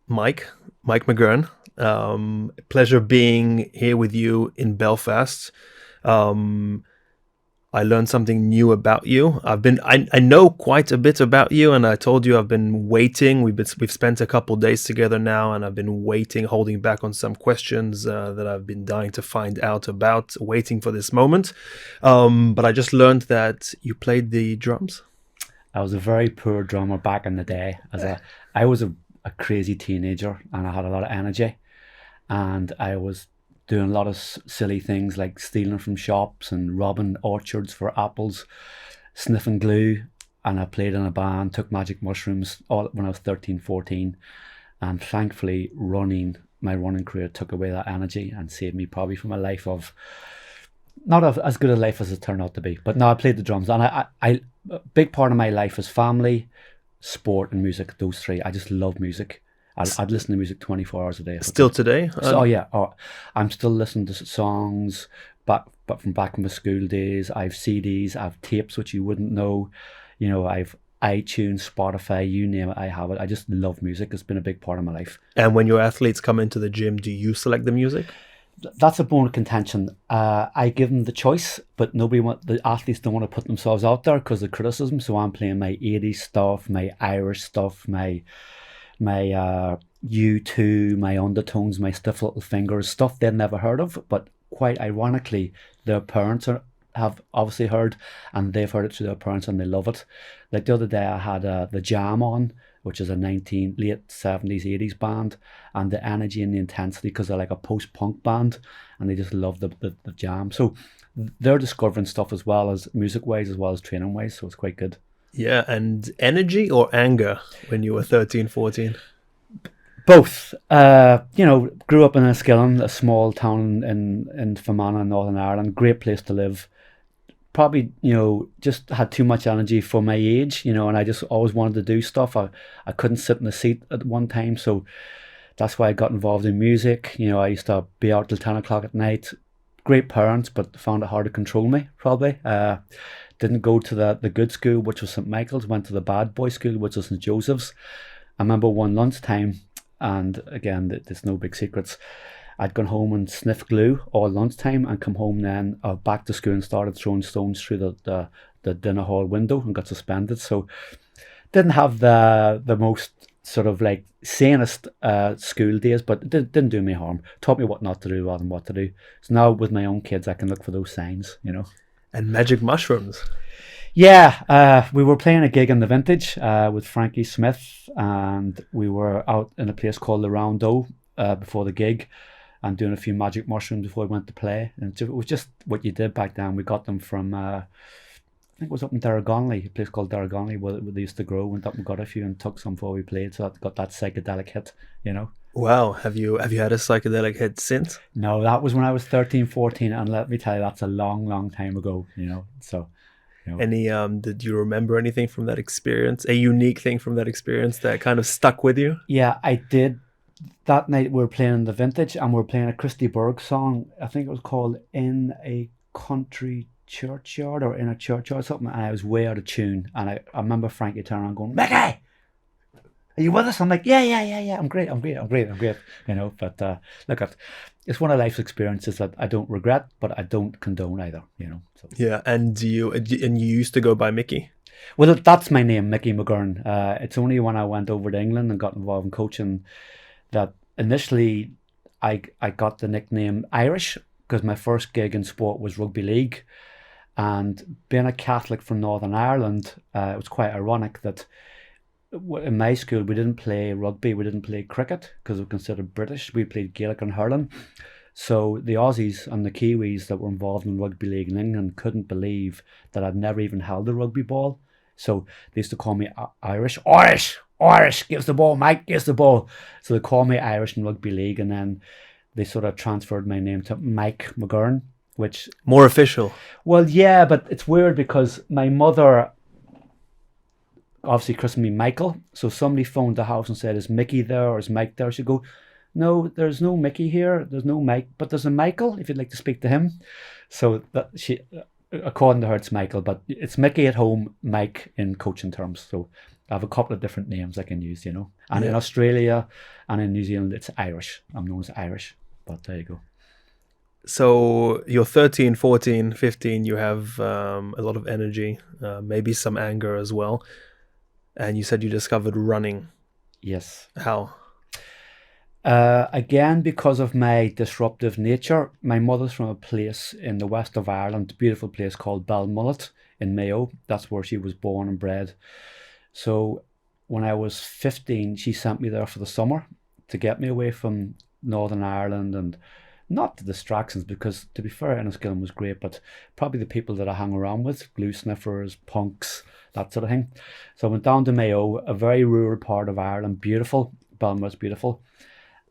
Mike McGurn. Pleasure being here with you in Belfast. I learned something new about you. I know quite a bit about you, and I told you I've been waiting. We've spent a couple days together now, and I've been waiting, holding back on some questions that I've been dying to find out about, waiting for this moment. But I just learned that you played the drums. I was a very poor drummer back in the day. I was a crazy teenager, and I had a lot of energy, and I was doing a lot of silly things like stealing from shops and robbing orchards for apples, sniffing glue. And I played in a band, took magic mushrooms all when I was 13, 14. And thankfully my running career took away that energy and saved me probably from a life of not as good a life as it turned out to be. But no, I played the drums, and I a big part of my life is family, sport and music. Those three. I just love music. I'd listen to music 24 hours a day. Still today? I'm still listening to songs but from back in my school days. I have CDs, I have tapes, which you wouldn't know. I've iTunes, Spotify, you name it, I have it. I just love music. It's been a big part of my life. And when your athletes come into the gym, do you select the music? That's a bone of contention. I give them the choice, but the athletes don't want to put themselves out there because of criticism. So I'm playing my 80s stuff, my Irish stuff, my U2, my Undertones, my Stiff Little Fingers, stuff they've never heard of, but quite ironically, their parents have obviously heard, and they've heard it through their parents, and they love it. Like the other day, I had the Jam on, which is a late 70s, 80s band, and the energy and the intensity, because they're like a post-punk band, and they just love the Jam. So they're discovering stuff as well as music-wise, as well as training-wise, so it's quite good. Yeah, and energy or anger when you were 13, 14? Both. Grew up in Enniskillen, a small town in Fermanagh, Northern Ireland. Great place to live. Probably, just had too much energy for my age, and I just always wanted to do stuff. I couldn't sit in the seat at one time, so that's why I got involved in music. I used to be out till 10 o'clock at night. Great parents, but found it hard to control me, probably. Didn't go to the good school, which was St. Michael's, went to the bad boy school, which was St. Joseph's. I remember one lunchtime, and again, there's no big secrets, I'd gone home and sniffed glue all lunchtime and come home then back to school and started throwing stones through the dinner hall window and got suspended. So didn't have the most sort of like sanest school days, but it didn't do me harm. Taught me what not to do rather than what to do. So now with my own kids, I can look for those signs, And magic mushrooms. Yeah, we were playing a gig in the Vintage with Frankie Smith, and we were out in a place called the Roundo before the gig, and doing a few magic mushrooms before we went to play. And it was just what you did back then. We got them from, I think it was up in Darragonley, a place called Darragonley where they used to grow. Went up and got a few and took some before we played, so that got that psychedelic hit, Wow, have you had a psychedelic hit since? No, that was when I was 13, 14, and let me tell you, that's a long, long time ago, so... Any did you remember anything from that experience? A unique thing from that experience that kind of stuck with you? Yeah, I did. That night we were playing in the Vintage, and we were playing a Christy Burke song. I think it was called "In a Country Churchyard" or "In a Churchyard" or something. And I was way out of tune. And I remember Frankie turning around going, "Mickey, are you with us?" I'm like, yeah. I'm great. But look, it's one of life's experiences that I don't regret, but I don't condone either. So. Yeah, and you used to go by Mickey. Well, that's my name, Mickey McGurn. It's only when I went over to England and got involved in coaching that initially I got the nickname Irish, because my first gig in sport was rugby league, and being a Catholic from Northern Ireland, it was quite ironic that in my school we didn't play rugby, we didn't play cricket because we were considered British. We played Gaelic and hurling. So the Aussies and the Kiwis that were involved in rugby league in England couldn't believe that I'd never even held a rugby ball. So they used to call me Irish, gives the ball, Mike, gives the ball. So they called me Irish in rugby league, and then they sort of transferred my name to Mike McGurn, which... More official. Well, yeah, but it's weird because my mother obviously christened me Michael. So somebody phoned the house and said, "Is Mickey there or is Mike there?" She'd go, "No, there's no Mickey here. There's no Mike, but there's a Michael if you'd like to speak to him." So that according to her, it's Michael, but it's Mickey at home, Mike in coaching terms. So I have a couple of different names I can use, And in Australia and in New Zealand, it's Irish. I'm known as Irish, but there you go. So you're 13, 14, 15, you have a lot of energy, maybe some anger as well. And you said you discovered running. Yes. How? Again, because of my disruptive nature. My mother's from a place in the west of Ireland, a beautiful place called Balmullet in Mayo. That's where she was born and bred. So when I was 15, she sent me there for the summer to get me away from Northern Ireland, and not the distractions, because to be fair, Enniskillen was great, but probably the people that I hung around with, glue sniffers, punks, that sort of thing. So I went down to Mayo, a very rural part of Ireland, beautiful. Balmullet's beautiful.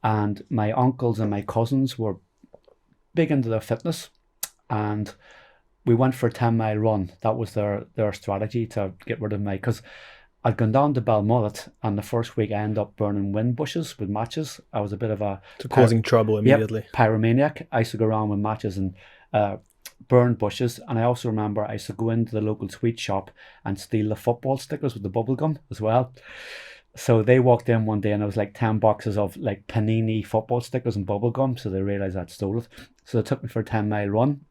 And my uncles and my cousins were big into their fitness, and we went for a 10-mile run. That was their strategy to get rid of me, because I'd gone down to Balmullet, and the first week I ended up burning wind bushes with matches. I was a bit of a... causing trouble immediately. Yep, pyromaniac. I used to go around with matches and burn bushes. And I also remember I used to go into the local sweet shop and steal the football stickers with the bubble gum as well. So they walked in one day and there was like 10 boxes of like Panini football stickers and bubble gum. So they realised I'd stole it. So they took me for a 10-mile run.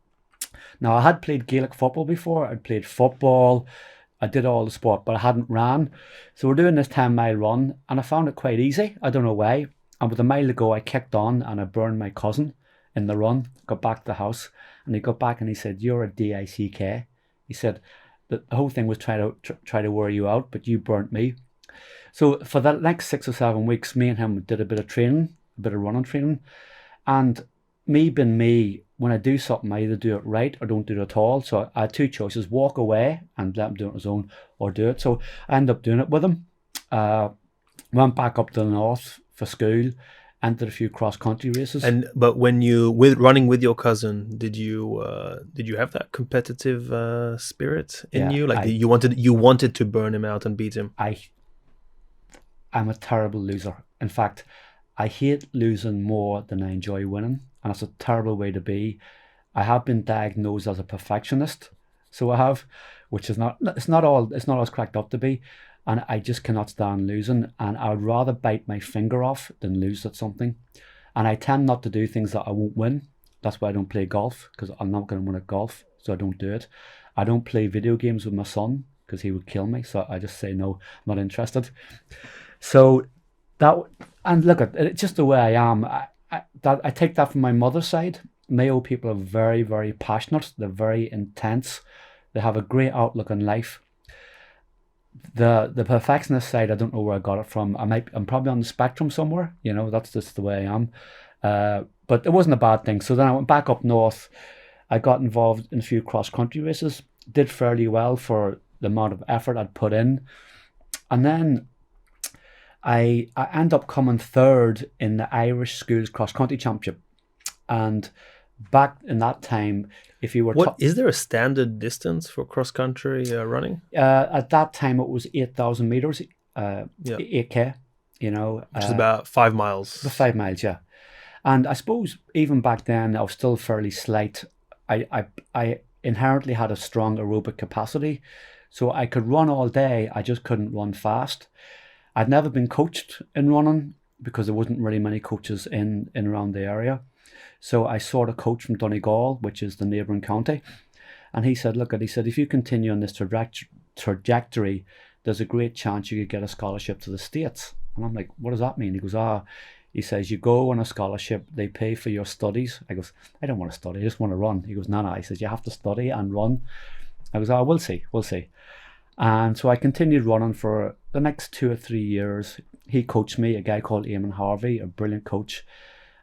Now, I had played Gaelic football before. I'd played football. I did all the sport, but I hadn't ran. So we're doing this 10-mile run, and I found it quite easy. I don't know why. And with a mile to go, I kicked on and I burned my cousin in the run. Got back to the house, and he got back and he said, "You're a DICK." He said, the whole thing was try to wear you out, but you burnt me. So for the next 6 or 7 weeks, me and him did a bit of training, a bit of running training. And me being me, when I do something, I either do it right or don't do it at all. So I had two choices: walk away and let him do it on his own, or do it. So I ended up doing it with him. Went back up to the north for school, entered a few cross-country races. But when running with your cousin, did you have that competitive spirit in you? Like you wanted to burn him out and beat him? I'm a terrible loser. In fact, I hate losing more than I enjoy winning, and it's a terrible way to be. I have been diagnosed as a perfectionist, so I have, which is not as cracked up to be, and I just cannot stand losing, and I would rather bite my finger off than lose at something. And I tend not to do things that I won't win. That's why I don't play golf, because I'm not going to win at golf, so I don't do it. I don't play video games with my son because he would kill me, so I just say no, I'm not interested. So that, and look at it, just the way I am. I take that from my mother's side. Mayo people are very, very passionate. They're very intense. They have a great outlook on life. The perfectionist side, I don't know where I got it from. I'm probably on the spectrum somewhere. That's just the way I am. But it wasn't a bad thing. So then I went back up north. I got involved in a few cross-country races. Did fairly well for the amount of effort I'd put in. And then I end up coming third in the Irish Schools Cross-Country Championship. And back in that time, if you were... Is there a standard distance for cross-country running? At that time, it was 8,000 metres, 8K, Which is about 5 miles. 5 miles, yeah. And I suppose even back then, I was still fairly slight. I inherently had a strong aerobic capacity, so I could run all day. I just couldn't run fast. I'd never been coached in running because there wasn't really many coaches in around the area. So I sought a coach from Donegal, which is the neighbouring county. And he said, if you continue on this trajectory, there's a great chance you could get a scholarship to the States. And I'm like, what does that mean? He goes, he says, you go on a scholarship, they pay for your studies. I goes, I don't want to study, I just want to run. He goes, no. He says, you have to study and run. I goes, we'll see. And so I continued running for the next 2 or 3 years. He coached me, a guy called Eamon Harvey, a brilliant coach.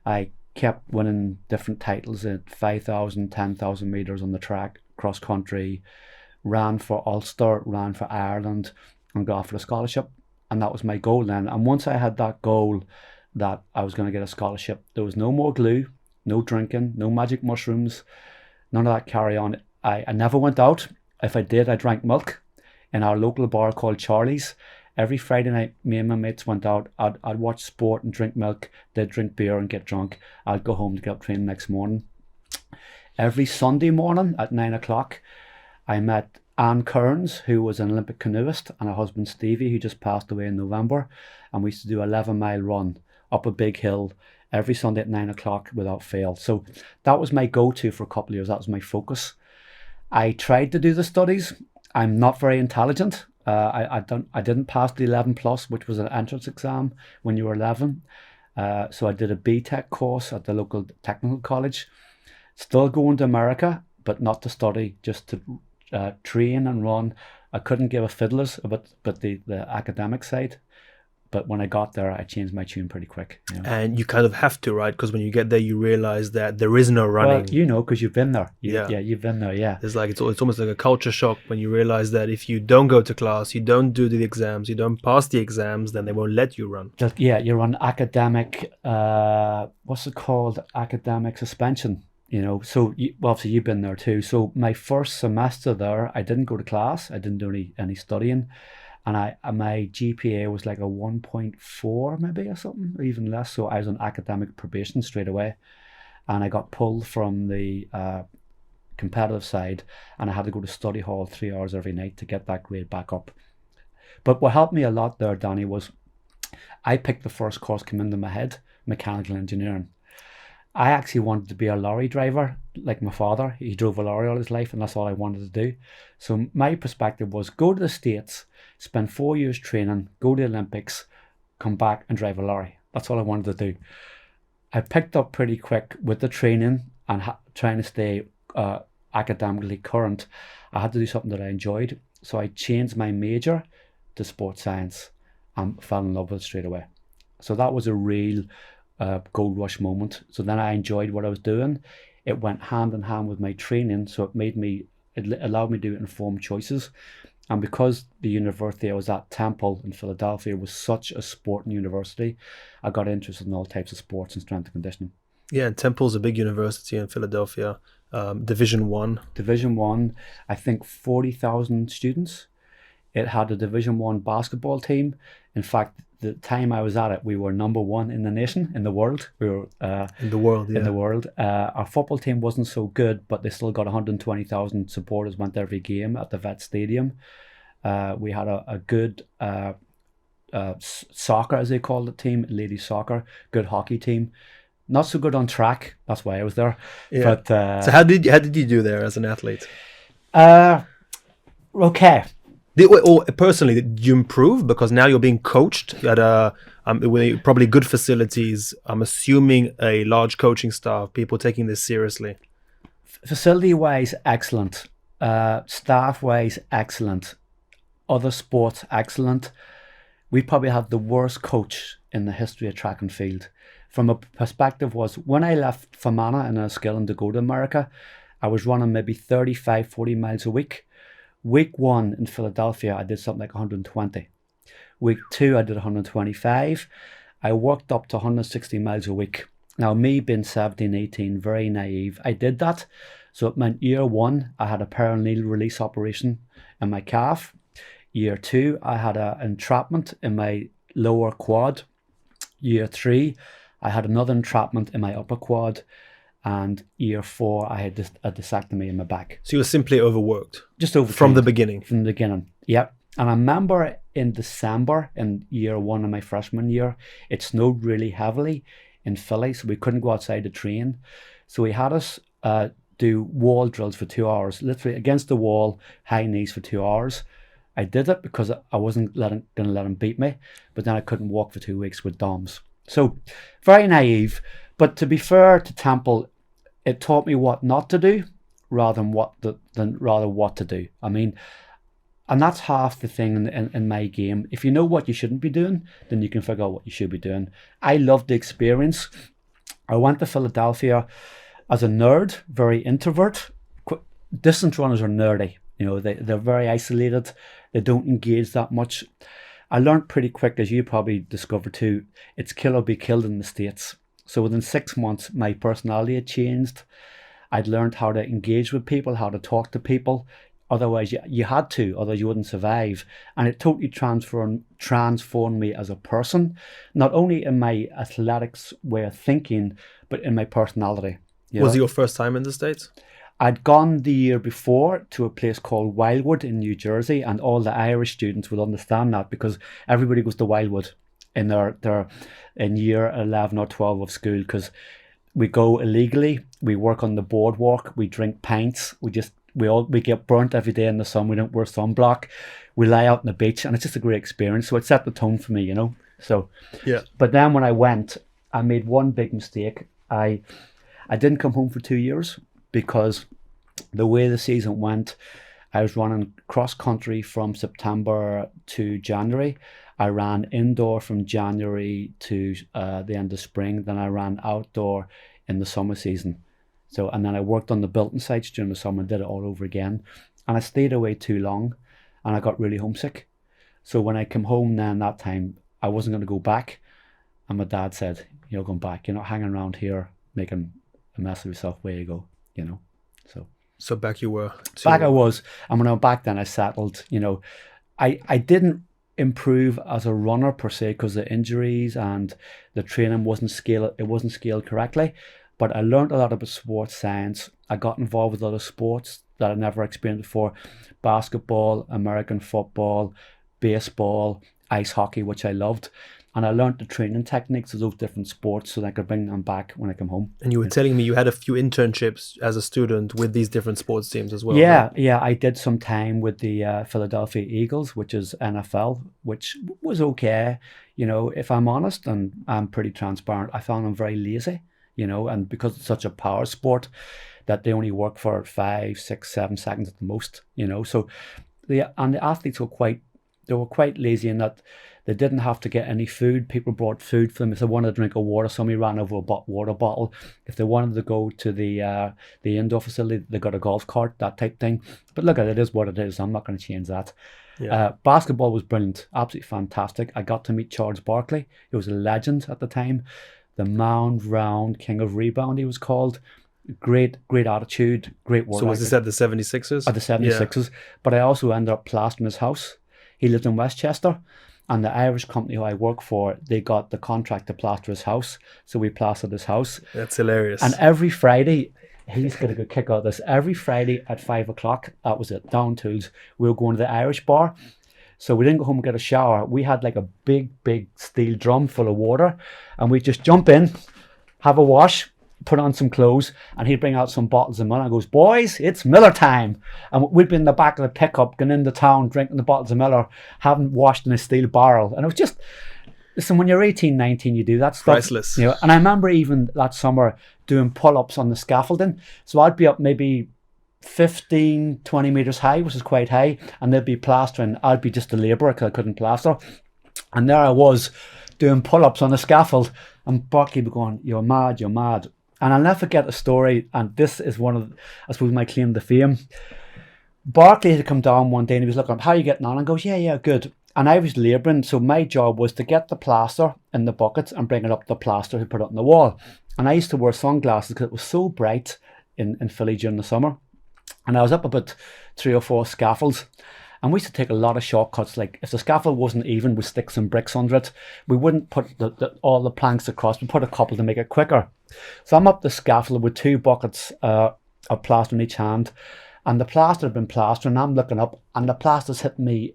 I kept winning different titles at 5,000, 10,000 metres on the track, cross country, ran for Ulster, ran for Ireland, and got offered a scholarship. And that was my goal then. And once I had that goal that I was going to get a scholarship, there was no more glue, no drinking, no magic mushrooms, none of that carry on. I never went out. If I did, I drank milk in our local bar called Charlie's. Every Friday night, me and my mates went out. I'd watch sport and drink milk. They'd drink beer and get drunk. I'd go home to get up training next morning. Every Sunday morning at 9 o'clock, I met Anne Kearns, who was an Olympic canoeist, and her husband Stevie, who just passed away in November. And we used to do an 11-mile run up a big hill every Sunday at 9 o'clock without fail. So that was my go-to for a couple of years. That was my focus. I tried to do the studies. I'm not very intelligent. I didn't pass the 11 plus, which was an entrance exam when you were 11. So I did a BTEC course at the local technical college. Still going to America, but not to study, just to train and run. I couldn't give a fiddler's about the academic side. But when I got there, I changed my tune pretty quick. You know? And you kind of have to, right? Because when you get there, you realize that there is no running. Well, you know, because you've been there. You've been there, yeah. It's like it's almost like a culture shock when you realize that if you don't go to class, you don't do the exams, you don't pass the exams, then they won't let you run. Yeah, you're on academic, what's it called? Academic suspension. You know, so obviously you've been there too. So my first semester there, I didn't go to class. I didn't do any studying. And my GPA was like a 1.4 maybe or something, or even less. So I was on academic probation straight away. And I got pulled from the competitive side, and I had to go to study hall 3 hours every night to get that grade back up. But what helped me a lot there, Danny, was I picked the first course came into my head, mechanical engineering. I actually wanted to be a lorry driver like my father. He drove a lorry all his life, and that's all I wanted to do. So my perspective was go to the States, spend 4 years training, go to the Olympics, come back and drive a lorry. That's all I wanted to do. I picked up pretty quick with the training and trying to stay academically current. I had to do something that I enjoyed. So I changed my major to sports science and fell in love with it straight away. So that was a real gold rush moment. So then I enjoyed what I was doing. It went hand in hand with my training, so it allowed me to do informed choices. And because the university I was at, Temple in Philadelphia, was such a sporting university, I got interested in all types of sports and strength and conditioning. Yeah, and Temple's a big university in Philadelphia, Division One. Division One, I think 40,000 students. It had a Division One basketball team. In fact, the time I was at it, we were number one in the nation, in the world. We were in the world, yeah. In the world. Our football team wasn't so good, but they still got 120,000 supporters went to every game at the Vet Stadium. We had a good soccer, as they called it, team, ladies soccer, good hockey team. Not so good on track. That's why I was there. Yeah. But so how did you do there as an athlete? Okay. Or personally, did you improve because now you're being coached at with probably good facilities? I'm assuming a large coaching staff, people taking this seriously. Facility-wise, excellent. Staff-wise, excellent. Other sports, excellent. We probably had the worst coach in the history of track and field. From a perspective was when I left Fermanagh in a skill to go to America, I was running maybe 35, 40 miles a week. Week 1 in Philadelphia, I did something like 120. Week 2, I did 125. I worked up to 160 miles a week. Now, me being 17, 18, very naive, I did that. So it meant year 1, I had a perineal release operation in my calf. Year 2, I had an entrapment in my lower quad. Year 3, I had another entrapment in my upper quad. And year 4, I had a discectomy in my back. So you were simply overworked? Just overtrained. From the beginning? From the beginning, yep. And I remember in December, in year 1 of my freshman year, it snowed really heavily in Philly, so we couldn't go outside to train. So he had us do wall drills for 2 hours, literally against the wall, high knees for 2 hours. I did it because I wasn't going to let him beat me, but then I couldn't walk for 2 weeks with DOMS. So very naive, but to be fair to Temple, it taught me what not to do rather than what to do. I mean, and that's half the thing in my game. If you know what you shouldn't be doing, then you can figure out what you should be doing. I loved the experience. I went to Philadelphia as a nerd, very introvert. Distance runners are nerdy. You know, they're very isolated. They don't engage that much. I learned pretty quick, as you probably discovered too, it's kill or be killed in the States. So within 6 months, my personality had changed. I'd learned how to engage with people, how to talk to people. Otherwise, you had to, otherwise you wouldn't survive. And it totally transformed me as a person, not only in my athletics way of thinking, but in my personality. Was it your first time in the States? I'd gone the year before to a place called Wildwood in New Jersey, and all the Irish students will understand that because everybody goes to Wildwood in their in year 11 or 12 of school, because we go illegally, we work on the boardwalk, we drink pints, we get burnt every day in the sun, we don't wear sunblock, we lie out on the beach, and it's just a great experience. So it set the tone for me, So yeah. But then when I went, I made one big mistake. I didn't come home for 2 years because the way the season went, I was running cross country from September to January. I ran indoor from January to the end of spring. Then I ran outdoor in the summer season. And then I worked on the building sites during the summer and did it all over again. And I stayed away too long and I got really homesick. So when I came home then that time, I wasn't going to go back. And my dad said, "You're going back. You're not hanging around here making a mess of yourself. Where you go?" So back you were. Back I was. And when I was back then, I settled. I didn't improve as a runner per se because the injuries and the training wasn't scaled correctly. But I learned a lot about sports science. I got involved with other sports that I never experienced before: basketball, American football, baseball, ice hockey, which I loved. And I learned the training techniques of those different sports so that I could bring them back when I come home. And you were telling me you had a few internships as a student with these different sports teams as well. Yeah, right? yeah. I did some time with the Philadelphia Eagles, which is NFL, which was okay. If I'm honest, and I'm pretty transparent, I found them very lazy, and because it's such a power sport that they only work for 5, 6, 7 seconds at the most, So the athletes were quite lazy in that they didn't have to get any food. People brought food for them. If they wanted to drink a water, somebody ran over a water bottle. If they wanted to go to the indoor facility, they got a golf cart, that type thing. But look, it is what it is. I'm not going to change that. Yeah. Basketball was brilliant, absolutely fantastic. I got to meet Charles Barkley. He was a legend at the time. The mound round king of rebound, he was called. Great attitude, great work. So was this at the 76ers? At the 76ers. Yeah. But I also ended up plastering his house. He lived in Westchester. And the Irish company who I work for, they got the contract to plaster his house. So we plastered his house. That's hilarious. And every Friday, he's got a good kick out of this. Every Friday at 5 o'clock, that was it, down tools, we were going to the Irish bar. So we didn't go home and get a shower. We had like a big steel drum full of water. And we'd just jump in, have a wash, put on some clothes, and he'd bring out some bottles of Miller and goes, "Boys, it's Miller time." And we'd be in the back of the pickup, going into town, drinking the bottles of Miller, having washed in a steel barrel. And it was just, listen, when you're 18, 19, you do that stuff. Priceless. And I remember even that summer doing pull-ups on the scaffolding. So I'd be up maybe 15, 20 meters high, which is quite high, and they'd be plastering. I'd be just a labourer because I couldn't plaster. And there I was doing pull-ups on the scaffold, and Barkley would be going, "You're mad, you're mad." And I'll never forget a story, and this is one of, I suppose, my claim to fame. Barkley had come down one day and he was looking up, "How are you getting on?" And goes, yeah, good. And I was labouring, so my job was to get the plaster in the buckets and bring it up the plaster who put it on the wall. And I used to wear sunglasses because it was so bright in Philly during the summer. And I was up about 3 or 4 scaffolds. And we used to take a lot of shortcuts. Like if the scaffold wasn't even, we'd stick some bricks under it. We wouldn't put all the planks across. We'd put a couple to make it quicker. So I'm up the scaffold with 2 buckets of plaster in each hand. And the plaster had been plastered, and I'm looking up, and the plaster's hitting me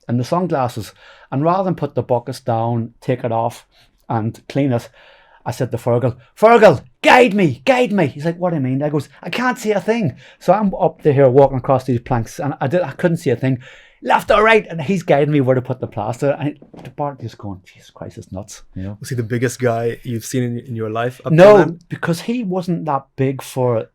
in the sunglasses. And rather than put the buckets down, take it off, and clean it, I said to Fergal, guide me. He's like, "What do you mean?" I goes, "I can't see a thing." So I'm up there here walking across these planks, and I couldn't see a thing. Left or right, and he's guiding me where to put the plaster. And the Bart just going, "Jesus Christ, it's nuts." Was he the biggest guy you've seen in your life? No, because he wasn't that big for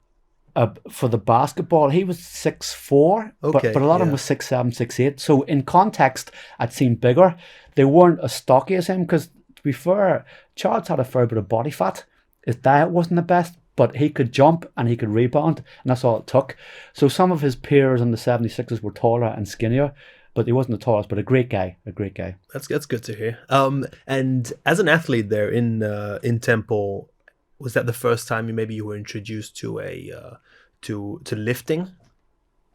the basketball. He was 6'4", okay, but a lot of them was 6'7", 6'8". So in context, I'd seen bigger. They weren't as stocky as him because, to be fair, Charles had a fair bit of body fat. His diet wasn't the best, but he could jump and he could rebound, and that's all it took. So some of his peers on the 76ers were taller and skinnier, but he wasn't the tallest, but a great guy. That's good to hear. And as an athlete there in Temple, was that the first time you were introduced to to lifting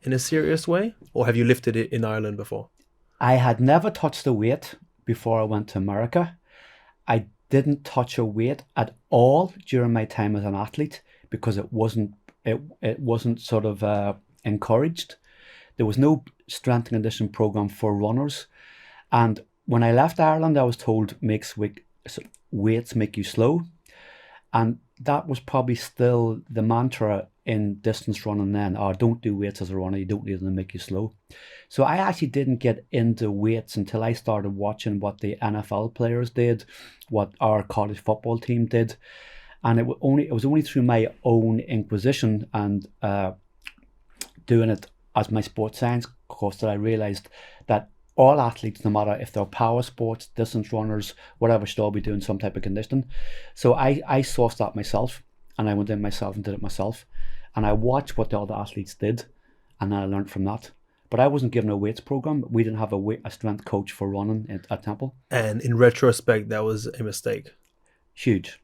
in a serious way, or have you lifted it in Ireland before? I had never touched a weight before I went to America. I didn't touch a weight at all during my time as an athlete because it wasn't sort of encouraged. There was no strength and conditioning program for runners. And when I left Ireland, I was told weights make you slow. And that was probably still the mantra in distance running then, or don't do weights as a runner, you don't need them to make you slow. So I actually didn't get into weights until I started watching what the NFL players did, what our college football team did. And it was only through my own inquisition and doing it as my sports science course that I realized that all athletes, no matter if they're power sports, distance runners, whatever, should all be doing some type of conditioning. So I sourced that myself, and I went in myself and did it myself. And I watched what the other athletes did, and then I learned from that. But I wasn't given a weights program. We didn't have a strength coach for running at Temple. And in retrospect, that was a mistake. Huge.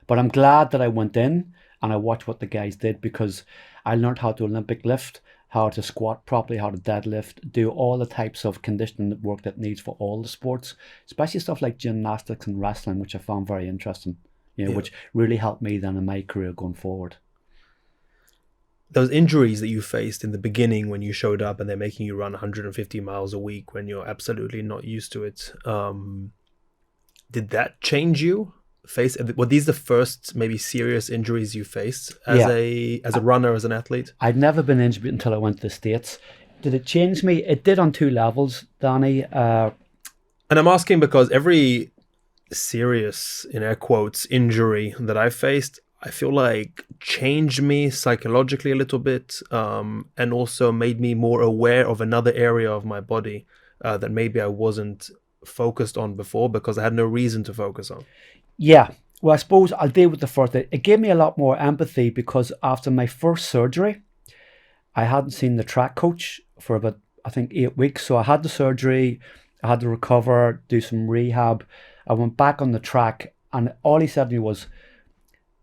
But I'm glad that I went in and I watched what the guys did, because I learned how to Olympic lift, how to squat properly, how to deadlift, do all the types of conditioning work that needs for all the sports, especially stuff like gymnastics and wrestling, which I found very interesting, which really helped me then in my career going forward. Those injuries that you faced in the beginning when you showed up and they're making you run 150 miles a week when you're absolutely not used to it, did that change you? Were these the first maybe serious injuries you faced as a runner, as an athlete? I'd never been injured until I went to the States. Did it change me? It did on two levels, Danny. And I'm asking because every serious, in air quotes, injury that I faced, I feel like changed me psychologically a little bit, and also made me more aware of another area of my body that maybe I wasn't focused on before because I had no reason to focus on. Yeah, well, I suppose I'll deal with the first. It gave me a lot more empathy because after my first surgery, I hadn't seen the track coach for about, I think, 8 weeks. So I had the surgery, I had to recover, do some rehab. I went back on the track, and all he said to me was,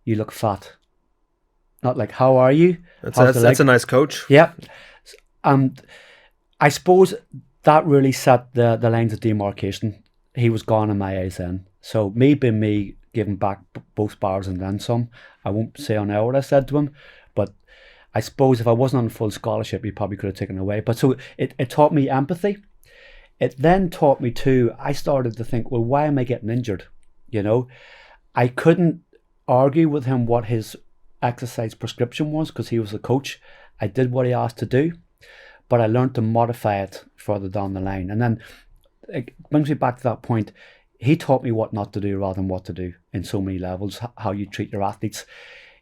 "You look fat." Not like, "How are you?" That's a nice coach. Yeah. And I suppose that really set the lines of demarcation. He was gone in my eyes then. So me being me, giving back both bars and then some. I won't say on air what I said to him, but I suppose if I wasn't on full scholarship, he probably could have taken it away. But so it taught me empathy. It then taught me too, I started to think, well, why am I getting injured? I couldn't argue with him what his exercise prescription was because he was the coach. I did what he asked to do, but I learned to modify it further down the line. And then it brings me back to that point. He taught me what not to do rather than what to do in so many levels, how you treat your athletes.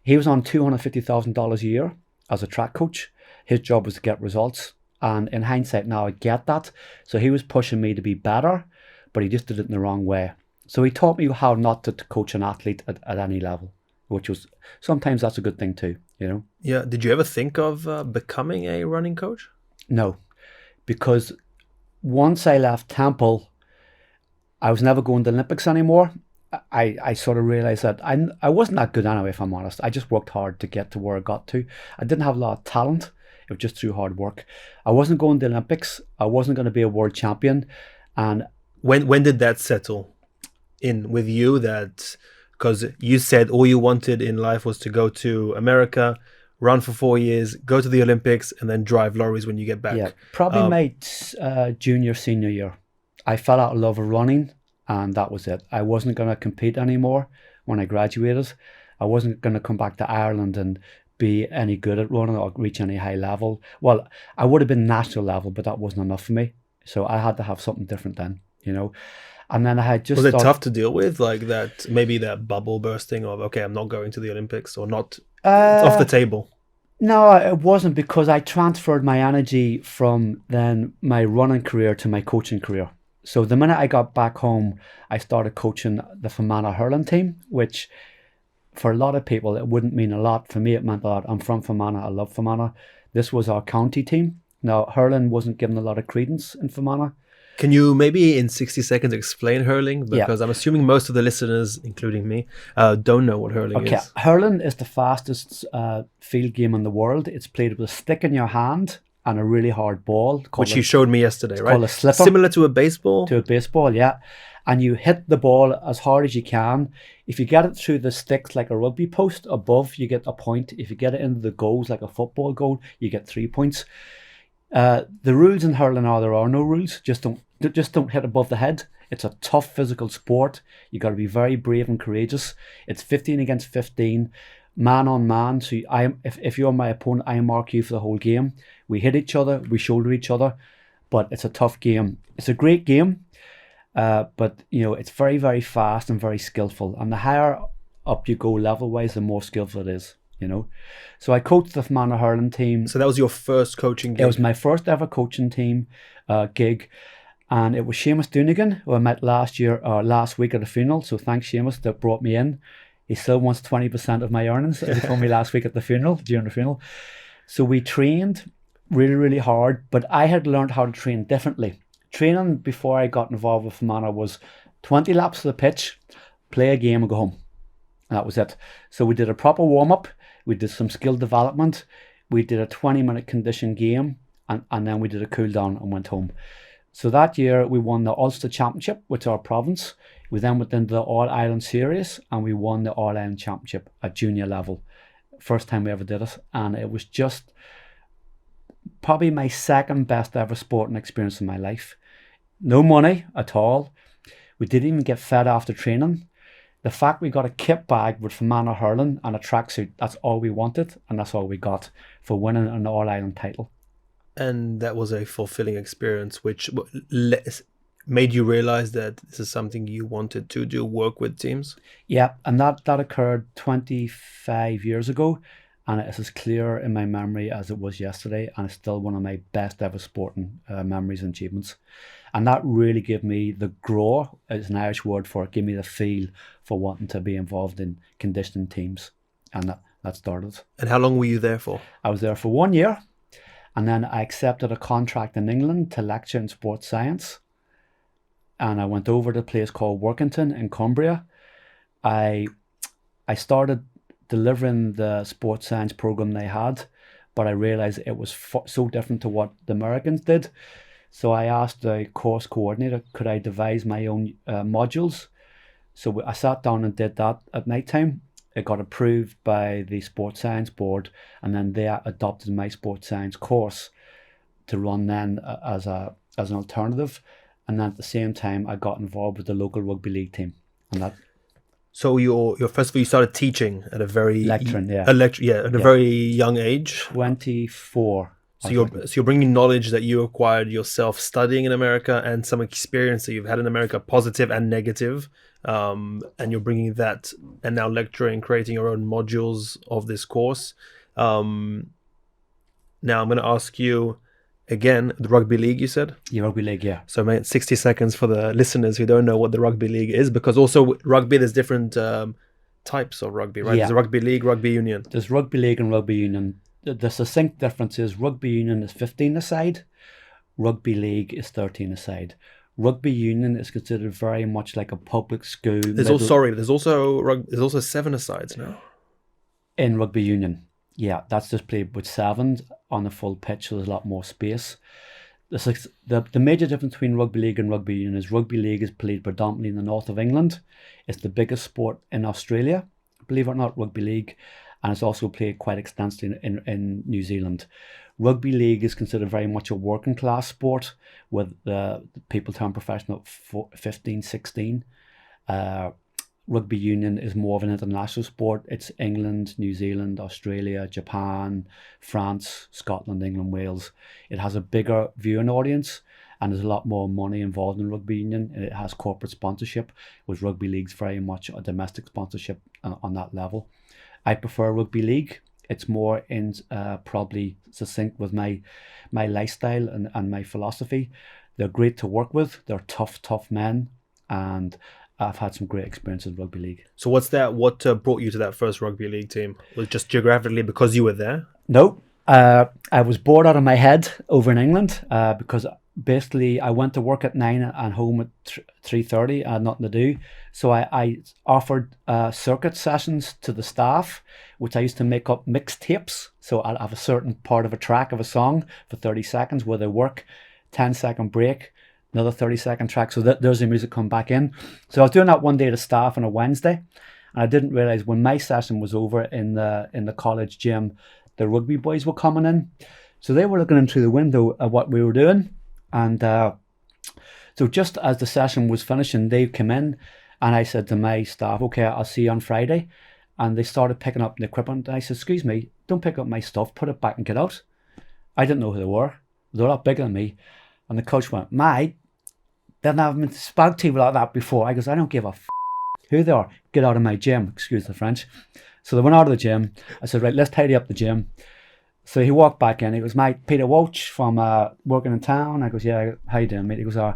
He was on $250,000 a year as a track coach. His job was to get results. And in hindsight now, I get that. So he was pushing me to be better, but he just did it in the wrong way. So he taught me how not to coach an athlete at any level, which was, sometimes that's a good thing too, Yeah. Did you ever think of becoming a running coach? No, because once I left Temple, I was never going to the Olympics anymore. I sort of realized that I wasn't that good anyway, if I'm honest. I just worked hard to get to where I got to. I didn't have a lot of talent. It was just through hard work. I wasn't going to the Olympics. I wasn't going to be a world champion. And when did that settle in with you? That because you said all you wanted in life was to go to America, run for 4 years, go to the Olympics, and then drive lorries when you get back. Yeah, probably my junior, senior year. I fell out of love with running, and that was it. I wasn't going to compete anymore when I graduated. I wasn't going to come back to Ireland and be any good at running or reach any high level. Well, I would have been national level, but that wasn't enough for me. So I had to have something different then, And then I had just... Was it tough to deal with? Like that, maybe that bubble bursting of, okay, I'm not going to the Olympics, or not, it's off the table? No, it wasn't, because I transferred my energy from then my running career to my coaching career. So the minute I got back home, I started coaching the Fermanagh Hurling team, which for a lot of people, it wouldn't mean a lot. For me, it meant a lot. I'm from Fermanagh. I love Fermanagh. This was our county team. Now, hurling wasn't given a lot of credence in Fermanagh. Can you maybe in 60 seconds explain hurling? Because I'm assuming most of the listeners, including me, don't know what hurling is. Okay, hurling is the fastest field game in the world. It's played with a stick in your hand and a really hard ball. Which you showed me yesterday, right? Called a slipper. Similar to a baseball? To a baseball, yeah. and you hit the ball as hard as you can. If you get it through the sticks like a rugby post above, you get a point. If you get it into the goals like a football goal, you get 3 points. The rules in hurling are there are no rules. Just don't hit above the head. It's a tough physical sport. You got to be very brave and courageous. It's 15 against 15, man on man. So if you're my opponent, I mark you for the whole game. We hit each other, we shoulder each other, but it's a tough game. It's a great game, but it's very, very fast and very skillful. And the higher up you go level-wise, the more skillful it is. So I coached the Fermanagh hurling team. So that was your first coaching gig? It was my first ever coaching team gig. And it was Seamus Doonigan, who I met last week at a funeral. So thanks, Seamus, that brought me in. He still wants 20% of my earnings. He told me last week at the funeral, during the funeral. So we trained really, really hard, but I had learned how to train differently. Training before I got involved with Fermanagh was 20 laps of the pitch, play a game and go home. And that was it. So we did a proper warm-up. We did some skill development. We did a 20-minute condition game, and then we did a cool down and went home. So that year we won the Ulster Championship with our province. We then went into the All-Ireland Series and we won the All-Ireland Championship at junior level. First time we ever did it. And it was just probably my second best ever sporting experience in my life. No money at all. We didn't even get fed after training. The fact we got a kit bag with Fermanagh hurling and a tracksuit, that's all we wanted and that's all we got for winning an All-Ireland title. And that was a fulfilling experience, which made you realize that this is something you wanted to do, work with teams? Yeah, and that occurred 25 years ago, and it's as clear in my memory as it was yesterday, and it's still one of my best ever sporting memories and achievements. And that really gave me the graw, it's an Irish word for it, gave me the feel for wanting to be involved in conditioning teams, and that started. And how long were you there for? I was there for 1 year. And then I accepted a contract in England to lecture in sports science. And I went over to a place called Workington in Cumbria. I started delivering the sports science program they had, but I realized it was so different to what the Americans did. So I asked the course coordinator, could I devise my own modules? So I sat down and did that at night time. It got approved by the Sports Science Board, and then they adopted my sports science course to run then as an alternative. And then at the same time, I got involved with the local rugby league team. And that. So your first of all, you started teaching at a very lecturing, at a very young age. 24. So you're bringing knowledge that you acquired yourself studying in America and some experience that you've had in America, positive and negative. And you're bringing that and now lecturing, creating your own modules of this course. Now I'm going to ask you again, the rugby league, you said? Yeah, rugby league, yeah. So 60 seconds for the listeners who don't know what the rugby league is, because also rugby, there's different types of rugby, right? Yeah. There's a rugby league, rugby union. There's rugby league and rugby union. The succinct difference is rugby union is 15 a side, rugby league is 13 a side. Rugby union is considered very much like a public school. There's also 7 asides now. In rugby union, yeah, that's just played with 7 on the full pitch, so there's a lot more space. The major difference between rugby league and rugby union is rugby league is played predominantly in the north of England. It's the biggest sport in Australia, believe it or not, rugby league, and it's also played quite extensively in New Zealand. Rugby league is considered very much a working class sport, with the people turn professional at 15, 16. Rugby union is more of an international sport. It's England, New Zealand, Australia, Japan, France, Scotland, England, Wales. It has a bigger viewing audience, and there's a lot more money involved in rugby union. It has corporate sponsorship, with rugby league's very much a domestic sponsorship on that level. I prefer rugby league. It's more in probably succinct with my lifestyle and my philosophy. They're great to work with. They're tough men, and I've had some great experiences with rugby league. So what brought you to that first rugby league team? Was it just geographically because you were there? No, I was bored out of my head over in England because basically I went to work at 9 and home at 3:30. I had nothing to do. So I offered circuit sessions to the staff, which I used to make up mixtapes. So I'll have a certain part of a track of a song for 30 seconds where they work, 10-second break, another 30-second track. So there's the music come back in. So I was doing that one day to staff on a Wednesday, and I didn't realize when my session was over in the college gym, the rugby boys were coming in. So they were looking in through the window at what we were doing. And so just as the session was finishing, they came in, and I said to my staff, okay, I'll see you on Friday. And they started picking up the equipment. And I said, excuse me, don't pick up my stuff, put it back and get out. I didn't know who they were. They're a lot bigger than me. And the coach went, mate, didn't have been spoke to you like that before. I goes, I don't give a who they are. Get out of my gym. Excuse the French. So they went out of the gym. I said, right, let's tidy up the gym. So he walked back in. He goes, mate, Peter Walsh from working in town. I goes, yeah, how you doing, mate? He goes, I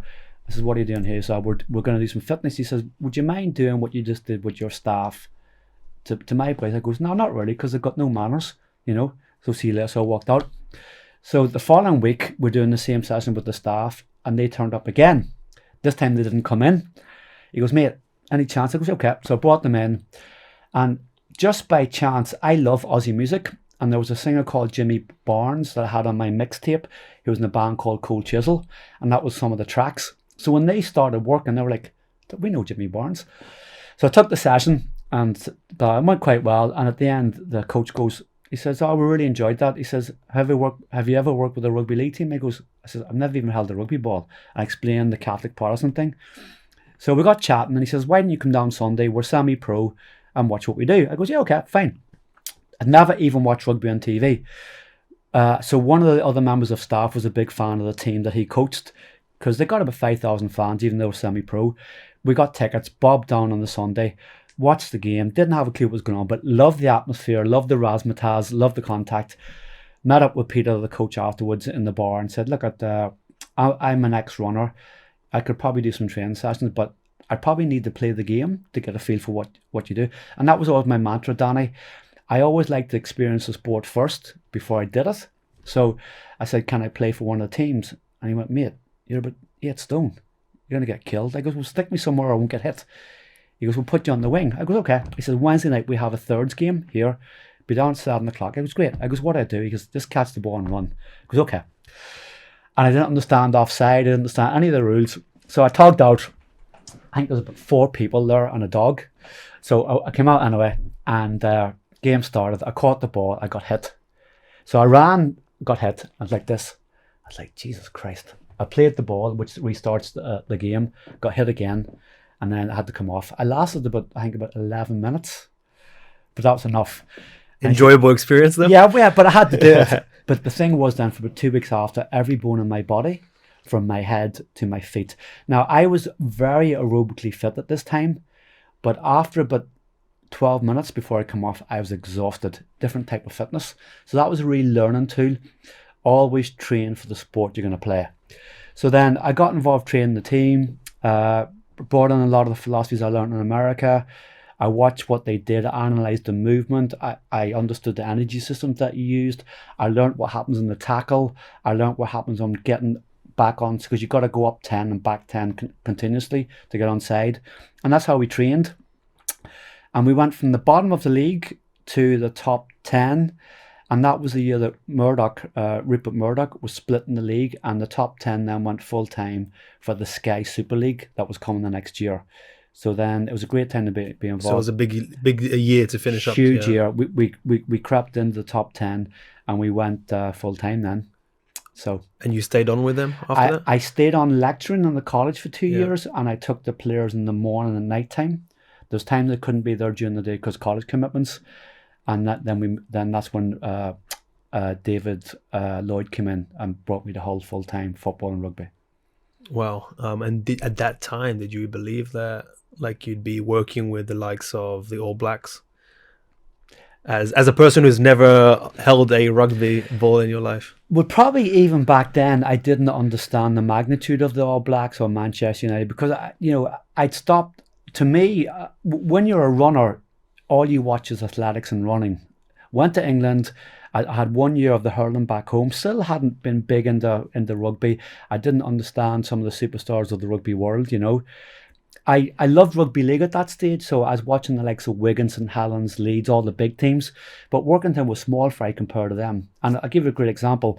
says, what are you doing here? So we're going to do some fitness. He says, would you mind doing what you just did with your staff to my place? I goes, no, not really, because they've got no manners, So see you later. So I walked out. So the following week, we're doing the same session with the staff, and they turned up again. This time they didn't come in. He goes, mate, any chance? I goes, okay. So I brought them in, and just by chance, I love Aussie music, and there was a singer called Jimmy Barnes that I had on my mixtape. He was in a band called Cold Chisel, and that was some of the tracks. So when they started working, they were like, we know Jimmy Barnes. So I took the session, and it went quite well. And at the end, the coach goes, he says, oh, we really enjoyed that. He says, have you ever worked with a rugby league team? I says, I've never even held a rugby ball. I explained the Catholic Protestant thing. So we got chatting, and he says, why don't you come down Sunday? We're semi-pro and watch what we do. I goes, yeah, okay, fine. I'd never even watched rugby on TV. So one of the other members of staff was a big fan of the team that he coached, because they got about 5,000 fans, even though they were semi-pro. We got tickets, bobbed down on the Sunday, watched the game, didn't have a clue what was going on, but loved the atmosphere, loved the razzmatazz, loved the contact. Met up with Peter, the coach, afterwards in the bar and said, look, I'm an ex-runner. I could probably do some training sessions, but I probably need to play the game to get a feel for what you do. And that was always my mantra, Danny. I always liked to experience the sport first before I did it. So I said, can I play for one of the teams? And he went, mate, you're about 8 stone. You're going to get killed. I goes, well, stick me somewhere I won't get hit. He goes, we'll put you on the wing. I goes, okay. He says, Wednesday night we have a thirds game here. Be down at 7 o'clock. I goes, great. I goes, what do I do? He goes, just catch the ball and run. I goes, okay. And I didn't understand offside. I didn't understand any of the rules. So I tugged out. I think there was about 4 people there and a dog. So I came out anyway, and game started. I caught the ball. I got hit. So I ran, got hit. I was like this. I was like, Jesus Christ. I played the ball, which restarts the game. Got hit again. And then I had to come off. I lasted about 11 minutes. But that was enough. Enjoyable experience though? Yeah, but I had to do it. But the thing was then, for about 2 weeks after, every bone in my body, from my head to my feet. Now, I was very aerobically fit at this time. But after about 12 minutes before I come off, I was exhausted. Different type of fitness. So that was a real learning tool. Always train for the sport you're going to play. So then I got involved training the team, brought in a lot of the philosophies I learned in America. I watched what they did. I analysed the movement. I understood the energy systems that you used. I learned what happens in the tackle. I learned what happens on getting back on, because you got to go up 10 and back 10 continuously to get onside. And that's how we trained. And we went from the bottom of the league to the top 10. And that was the year that Rupert Murdoch was splitting the league, and the top 10 then went full time for the Sky Super League that was coming the next year. So then it was a great time to be involved. So it was a big year to finish up. Huge year. We crept into the top 10, and we went full time then. So. And you stayed on with them after that? I stayed on lecturing in the college for 2 years, and I took the players in the morning and night time. There's times I couldn't be there during the day because college commitments. And then that's when David Lloyd came in and brought me to Hull full time football and rugby. Wow. And at that time, did you believe that you'd be working with the likes of the All Blacks? As a person who's never held a rugby ball in your life? Well, probably even back then, I didn't understand the magnitude of the All Blacks or Manchester United, because I'd stopped. To me, when you're a runner, all you watch is athletics and running. Went to England. I had 1 year of the hurling back home. Still hadn't been big into rugby. I didn't understand some of the superstars of the rugby world, I loved rugby league at that stage, so I was watching the likes of Wigan, St Helens, Leeds, all the big teams. But Workington was small fry compared to them. And I'll give you a great example.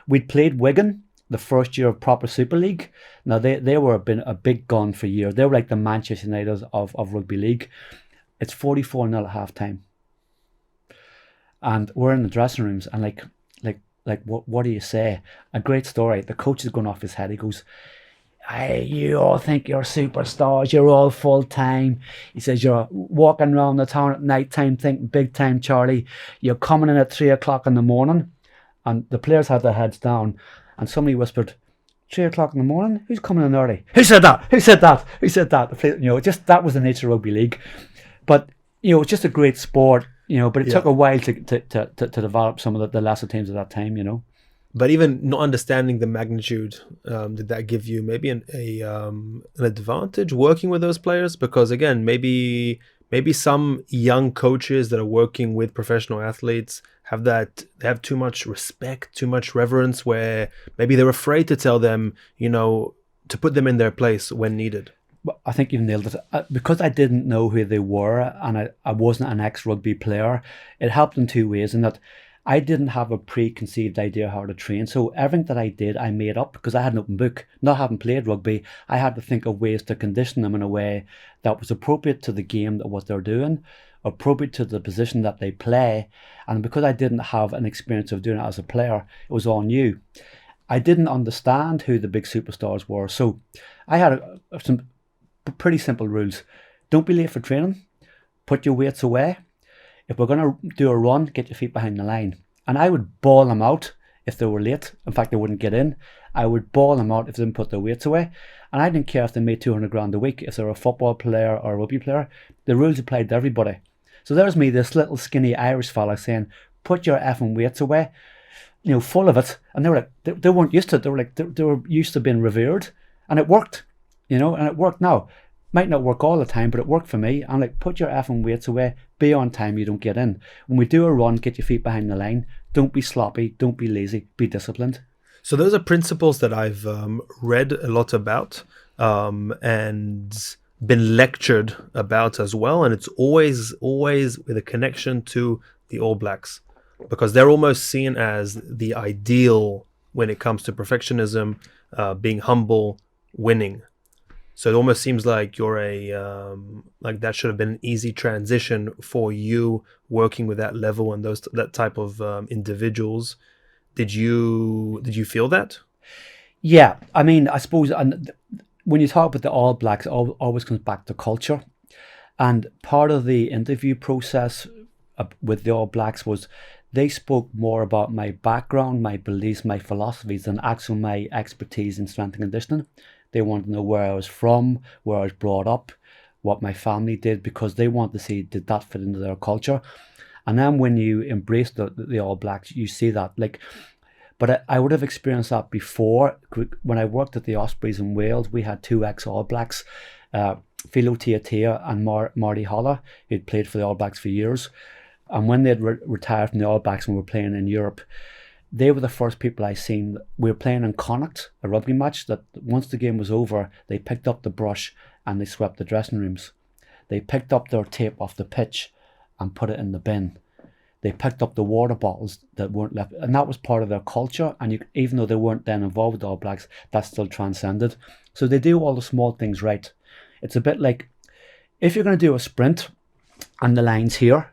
We'd played Wigan the first year of proper Super League. Now they were been a big gun for years. They were like the Manchester United of rugby league. It's 44-0 at half time. And we're in the dressing rooms and like what do you say? A great story. The coach is going off his head. He goes, "Hey, you all think you're superstars, you're all full time." He says, "You're walking around the town at night time thinking big time, Charlie. You're coming in at 3 o'clock in the morning." And the players had their heads down and somebody whispered, 3 o'clock in the morning? Who's coming in early? Who said that? Who said that? Who said that? Just that was the nature of rugby league. But, it's just a great sport, but it took a while to develop some of the lesser teams at that time, But even not understanding the magnitude, did that give you maybe an advantage working with those players? Because again, maybe some young coaches that are working with professional athletes they have too much respect, too much reverence, where maybe they're afraid to tell them, to put them in their place when needed. Well, I think you've nailed it. Because I didn't know who they were and I wasn't an ex-rugby player, it helped in two ways in that I didn't have a preconceived idea how to train. So everything that I did, I made up because I had an open book. Not having played rugby, I had to think of ways to condition them in a way that was appropriate to the game, that what they're doing, appropriate to the position that they play. And because I didn't have an experience of doing it as a player, it was all new. I didn't understand who the big superstars were. So I had some pretty simple rules. Don't be late for training. Put your weights away. If we're going to do a run, get your feet behind the line. And I would bawl them out if they were late. In fact, they wouldn't get in. I would bawl them out if they didn't put their weights away. And I didn't care if they made 200 grand a week, if they were a football player or a rugby player. The rules applied to everybody. So there's me, this little skinny Irish fella saying, put your effing weights away, full of it. And they were like, they weren't used to it. They were used to being revered. And it worked, and it worked now. Might not work all the time, but it worked for me. I'm like, put your effing weights away, be on time, you don't get in. When we do a run, get your feet behind the line. Don't be sloppy, don't be lazy, be disciplined. So those are principles that I've read a lot about and been lectured about as well. And it's always with a connection to the All Blacks, because they're almost seen as the ideal when it comes to perfectionism, being humble, winning. So it almost seems like you're like that should have been an easy transition for you working with that level and that type of individuals. Did you feel that? Yeah, I mean, I suppose, and when you talk about the All Blacks, it always comes back to culture. And part of the interview process with the All Blacks was they spoke more about my background, my beliefs, my philosophies than actually my expertise in strength and conditioning. They wanted to know where I was from, where I was brought up, what my family did, because they want to see, did that fit into their culture? And then when you embrace the All Blacks, you see that. But I would have experienced that before. When I worked at the Ospreys in Wales, we had two ex-All Blacks, Philo Tiatia and Marty Holla, who'd played for the All Blacks for years. And when they'd retired from the All Blacks and we were playing in Europe, they were the first people I seen. We were playing in Connacht, a rugby match, that once the game was over, they picked up the brush and they swept the dressing rooms. They picked up their tape off the pitch and put it in the bin. They picked up the water bottles that weren't left, and that was part of their culture. And even though they weren't then involved with the All Blacks, that still transcended. So they do all the small things right. It's a bit like, if you're going to do a sprint and the line's here,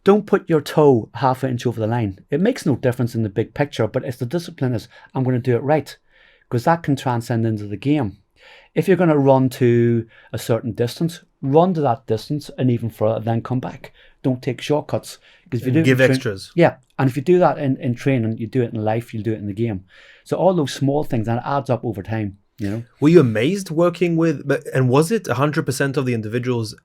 don't put your toe half an inch over the line. It makes no difference in the big picture, but it's the discipline is, I'm going to do it right, because that can transcend into the game. If you're going to run to a certain distance, run to that distance and even further, then come back. Don't take shortcuts. Because if you do give extras. Yeah, and if you do that in training, you do it in life, you'll do it in the game. So all those small things, and it adds up over time, Were you amazed working with, and was it 100% of the individuals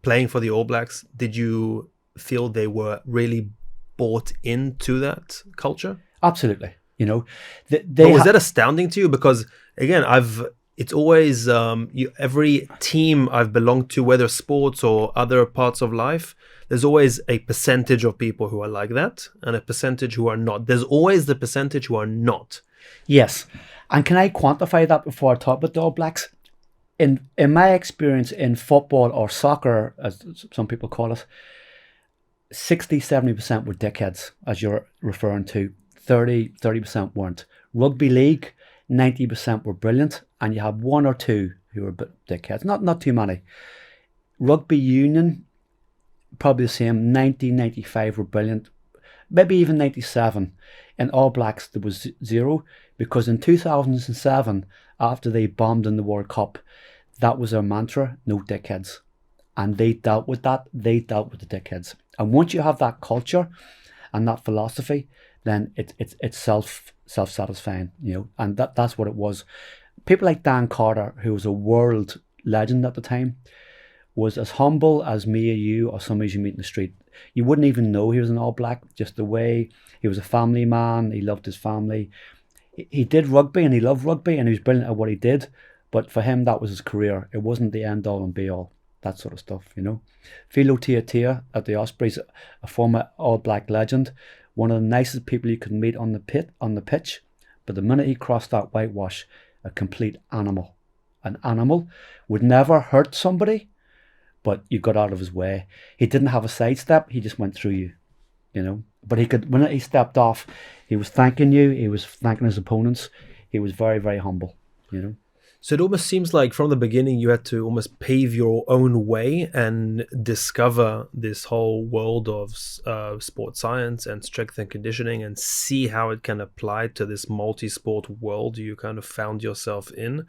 playing for the All Blacks? Did you feel they were really bought into that culture? Absolutely. Was that astounding to you? Because again, it's always every team I've belonged to, whether sports or other parts of life, there's always a percentage of people who are like that and a percentage who are not. There's always the percentage who are not. Yes. And can I quantify that before I talk about the All Blacks? In my experience in football or soccer, as some people call it, 60-70% were dickheads, as you're referring to. 30% weren't. Rugby league, 90% were brilliant, and you had one or two who were a bit dickheads. Not too many. Rugby union, probably the same. 90, 95 were brilliant. Maybe even 97. In All Blacks, there was zero, because in 2007, after they bombed in the World Cup, that was their mantra: no dickheads. And they dealt with that. They dealt with the dickheads. And once you have that culture and that philosophy, then it's self-satisfying, and that's what it was. People like Dan Carter, who was a world legend at the time, was as humble as me or you or somebody you meet in the street. You wouldn't even know he was an All Black, just the way he was a family man. He loved his family. He did rugby and he loved rugby and he was brilliant at what he did, but for him that was his career. It wasn't the end all and be all, that sort of stuff, Philo Tia at the Ospreys, a former All Black legend, one of the nicest people you could meet on the pitch, but the minute he crossed that whitewash, a complete animal. An animal would never hurt somebody, but you got out of his way. He didn't have a sidestep, he just went through you, But he could, when he stepped off, he was thanking you, he was thanking his opponents. He was very, very humble. So it almost seems like from the beginning you had to almost pave your own way and discover this whole world of sports science and strength and conditioning and see how it can apply to this multi-sport world you kind of found yourself in.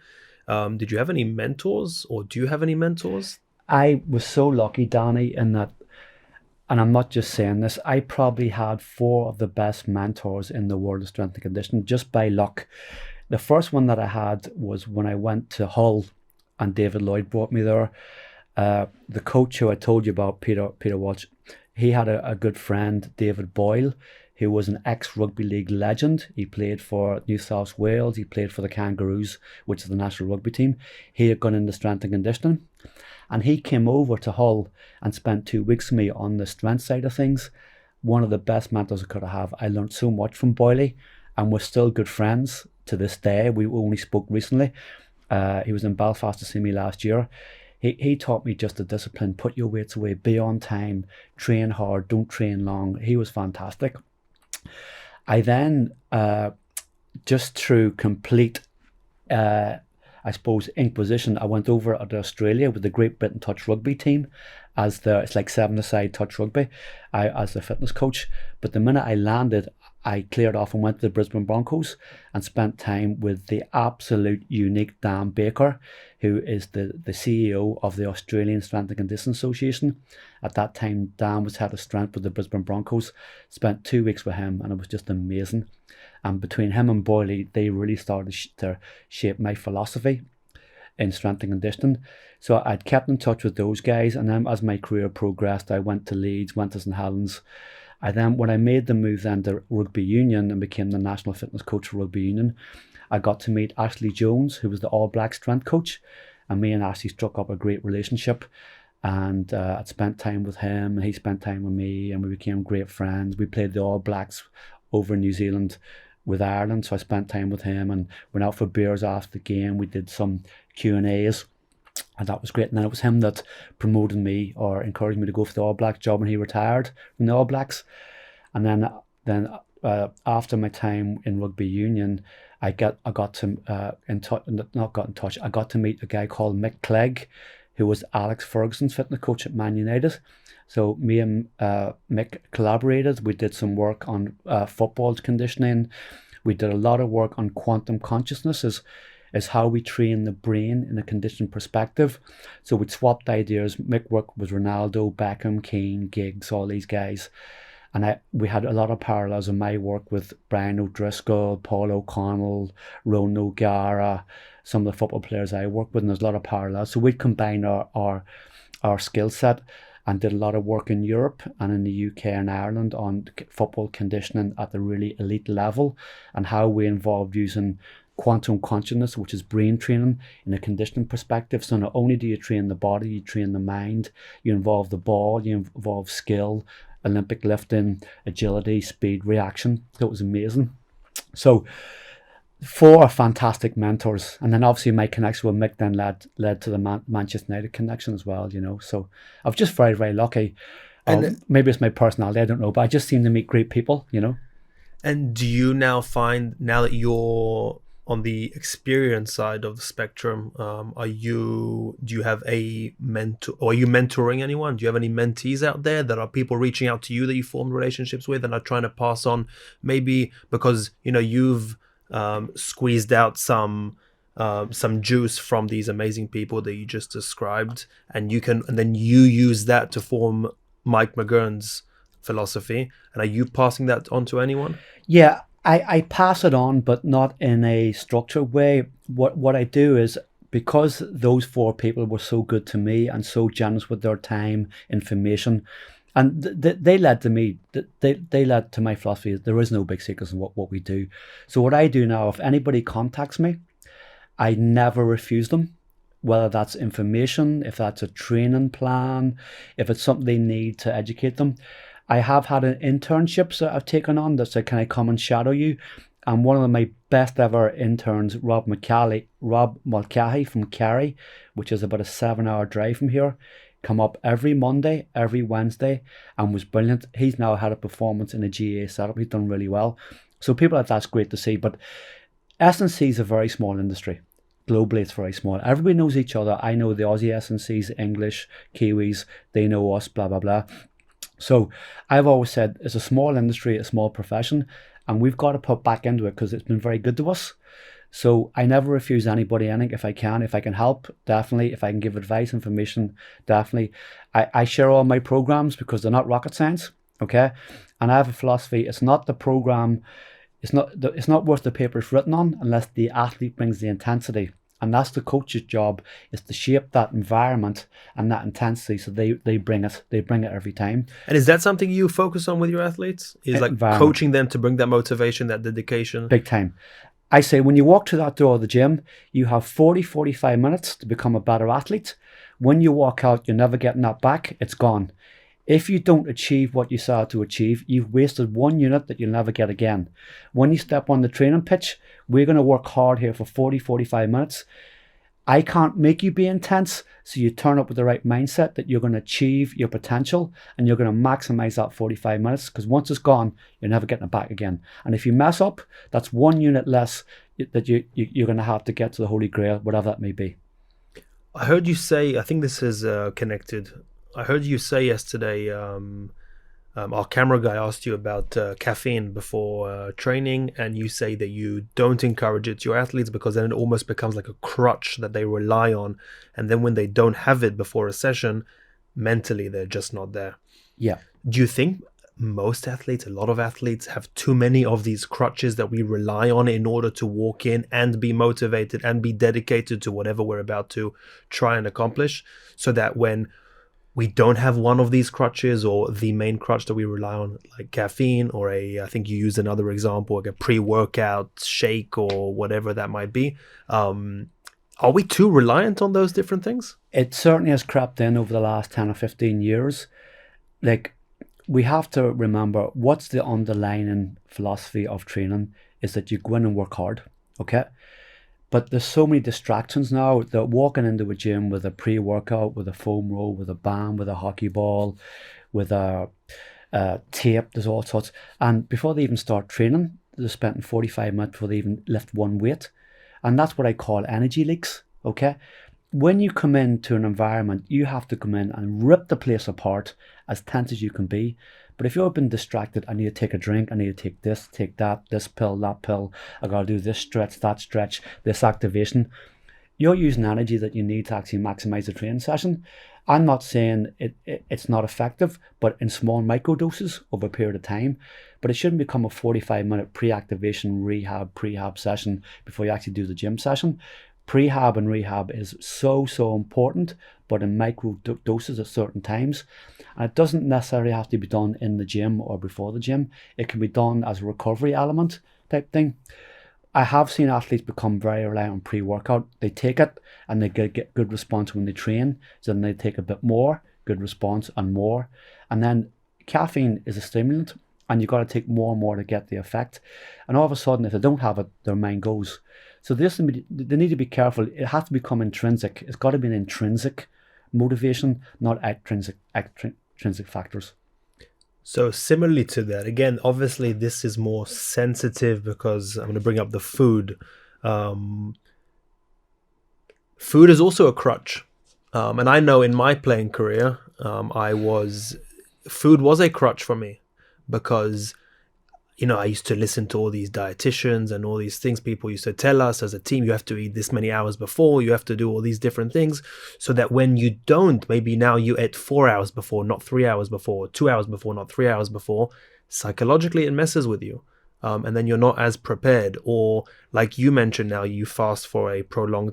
Did you have any mentors, or do you have any mentors? I was so lucky, Danny, in that, and I'm not just saying this, I probably had 4 of the best mentors in the world of strength and conditioning just by luck. The first one that I had was when I went to Hull, and David Lloyd brought me there. The coach who I told you about, Peter Walsh, he had a good friend, David Boyle, who was an ex-rugby league legend. He played for New South Wales. He played for the Kangaroos, which is the national rugby team. He had gone into strength and conditioning. And he came over to Hull and spent 2 weeks with me on the strength side of things. One of the best mentors I could have. I learned so much from Boyle, and we're still good friends to this day. We only spoke recently. He was in Belfast to see me last year. He taught me just the discipline: put your weights away, be on time, train hard, don't train long. He was fantastic. I then, just through complete, I suppose, inquisition, I went over to Australia with the Great Britain touch rugby team it's like 7-a-side touch rugby, as the fitness coach. But the minute I landed, I cleared off and went to the Brisbane Broncos and spent time with the absolute unique Dan Baker, who is the CEO of the Australian Strength and Conditioning Association. At that time, Dan was head of strength with the Brisbane Broncos. Spent 2 weeks with him, and it was just amazing. And between him and Boyle, they really started to shape my philosophy in strength and conditioning. So I'd kept in touch with those guys, and then as my career progressed, I went to Leeds, went to St Helens. When I made the move then to rugby union and became the national fitness coach for rugby union, I got to meet Ashley Jones, who was the All Black strength coach, and me and Ashley struck up a great relationship. And I'd spent time with him, and he spent time with me, and we became great friends. We played the All Blacks over in New Zealand with Ireland, so I spent time with him and went out for beers after the game. We did some Q&As, and that was great. And then it was him that promoted me or encouraged me to go for the All Blacks job when he retired from the All Blacks. And then after my time in rugby union, I got to meet a guy called Mick Clegg, who was Alex Ferguson's fitness coach at Man United. So me and Mick collaborated. We did some work on football conditioning. We did a lot of work on quantum consciousness, is how we train the brain in a conditioned perspective. So we'd swapped ideas. Mick worked with Ronaldo, Beckham, Keane, Giggs, all these guys. And we had a lot of parallels in my work with Brian O'Driscoll, Paul O'Connell, Ron O'Gara, some of the football players I work with, and there's a lot of parallels. So we'd combine our skill set and did a lot of work in Europe and in the UK and Ireland on football conditioning at the really elite level, and how we involved using quantum consciousness, which is brain training, in a conditioning perspective. So not only do you train the body, you train the mind, you involve the ball, you involve skill, Olympic lifting, agility, speed, reaction. So it was amazing. So 4 fantastic mentors, and then obviously my connection with Mick then led to the Manchester United connection as well, So I was just very, very lucky. Maybe it's my personality, I don't know, but I just seem to meet great people. And do you now find, now that you're on the experience side of the spectrum, do you have a mentor, or are you mentoring anyone? Do you have any mentees out there that are people reaching out to you that you formed relationships with and are trying to pass on, maybe because, you've squeezed out some juice from these amazing people that you just described, and then you use that to form Mike McGurn's philosophy, and are you passing that on to anyone? Yeah, I pass it on, but not in a structured way. What I do is, because those four people were so good to me and so generous with their time, information, and they led to me. They led to my philosophy. There is no big secrets in what we do. So what I do now, if anybody contacts me, I never refuse them, whether that's information, if that's a training plan, if it's something they need to educate them. I have had an internships that I've taken on that said, can I come and shadow you? And one of my best ever interns, Rob Mulcahy from Kerry, which is about a 7 hour drive from here, come up every Monday, every Wednesday, and was brilliant. He's now had a performance in a GA setup. He's done really well. So people like that's great to see. But S&C is a very small industry. Globally, it's very small. Everybody knows each other. I know the Aussie S&Cs, English, Kiwis, they know us, blah, blah, blah. So I've always said it's a small industry, a small profession, and we've got to put back into it because it's been very good to us. So I never refuse anybody anything if I can. If I can help, definitely. If I can give advice, information, definitely. I share all my programs because they're not rocket science, okay? And I have a philosophy. It's not the program. It's not worth the paper it's written on unless the athlete brings the intensity. And that's the coach's job, is to shape that environment and that intensity so they bring it. They bring it every time. And is that something you focus on with your athletes? Is like coaching them to bring that motivation, that dedication? Big time. I say when you walk through that door of the gym, you have 45 minutes to become a better athlete. When you walk out, you're never getting that back. It's gone. If you don't achieve what you set out to achieve, you've wasted 1 unit that you'll never get again. When you step on the training pitch, we're going to work hard here for 45 minutes. I can't make you be intense, so you turn up with the right mindset that you're going to achieve your potential and you're going to maximize that 45 minutes, because once it's gone, you're never getting it back again. And if you mess up, that's 1 unit less that you're going to have to get to the Holy Grail, whatever that may be. I heard you say, I think this is connected. I heard you say yesterday, our camera guy asked you about caffeine before training, and you say that you don't encourage it to your athletes because then it almost becomes like a crutch that they rely on. And then when they don't have it before a session, mentally, they're just not there. Yeah. Do you think most athletes, a lot of athletes, have too many of these crutches that we rely on in order to walk in and be motivated and be dedicated to whatever we're about to try and accomplish, so that when we don't have one of these crutches, or the main crutch that we rely on, like caffeine, or I think you used another example, like a pre-workout shake or whatever that might be, are we too reliant on those different things? It certainly has crept in over the last 10 or 15 years. Like, we have to remember what's the underlying philosophy of training is that you go in and work hard, okay? But there's so many distractions now that walking into a gym with a pre-workout, with a foam roll, with a band, with a hockey ball, with a tape, there's all sorts. And before they even start training, they're spending 45 minutes before they even lift one weight. And that's what I call energy leaks, okay? When you come into an environment, you have to come in and rip the place apart as tense as you can be. But if you've been distracted, I need to take a drink, I need to take this, take that, this pill, that pill, I gotta do this stretch, that stretch, this activation, you're using energy that you need to actually maximize the training session. I'm not saying it's not effective, but in small micro doses over a period of time. But it shouldn't become a 45-minute pre-activation prehab session before you actually do the gym session. Prehab and rehab is so important, but in micro doses at certain times. And it doesn't necessarily have to be done in the gym or before the gym. It can be done as a recovery element type thing. I have seen athletes become very reliant on pre-workout. They take it and they get good response when they train. So then they take a bit more, good response and more. And then caffeine is a stimulant, and you've got to take more and more to get the effect. And all of a sudden, if they don't have it, their mind goes. So they need to be careful. It has to become intrinsic. It's got to be an intrinsic motivation, not extrinsic factors. So similarly to that, again, obviously this is more sensitive because I'm going to bring up the food. Um, Food is also a crutch, and I know in my playing career, food was a crutch for me because I used to listen to all these dietitians and all these things people used to tell us as a team. You have to eat this many hours before, you have to do all these different things so that when you don't, maybe now you ate 4 hours before, not 3 hours before, 2 hours before, not 3 hours before, psychologically it messes with you. And then you're not as prepared. Or, like you mentioned, now you fast for a prolonged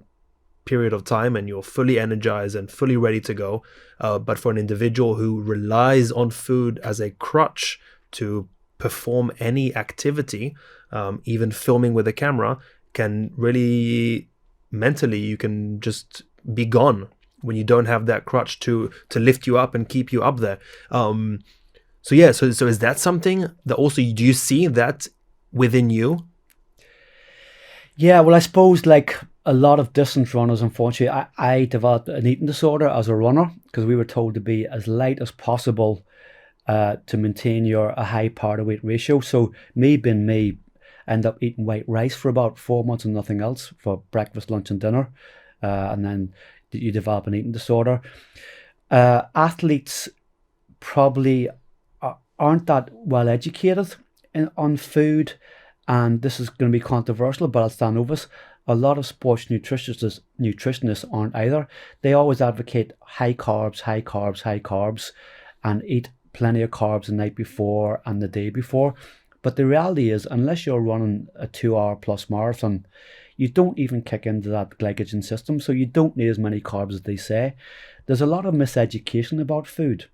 period of time and you're fully energized and fully ready to go. But for an individual who relies on food as a crutch to perform any activity, even filming with a camera, can really mentally, you can just be gone when you don't have that crutch to lift you up and keep you up there. So yeah, so is that something that also, do you see that within you? Yeah, well, I suppose like a lot of distance runners, unfortunately, I developed an eating disorder as a runner because we were told to be as light as possible to maintain a high power to weight ratio. So me being me, end up eating white rice for about 4 months and nothing else for breakfast, lunch, and dinner, and then you develop an eating disorder. Athletes probably aren't that well educated on food, and this is going to be controversial, but I'll stand over this. A lot of sports nutritionists aren't either. They always advocate high carbs, high carbs, high carbs, and eat plenty of carbs the night before and the day before. But the reality is, unless you're running a 2 hour plus marathon, you don't even kick into that glycogen system, so you don't need as many carbs as they say. There's a lot of miseducation about food.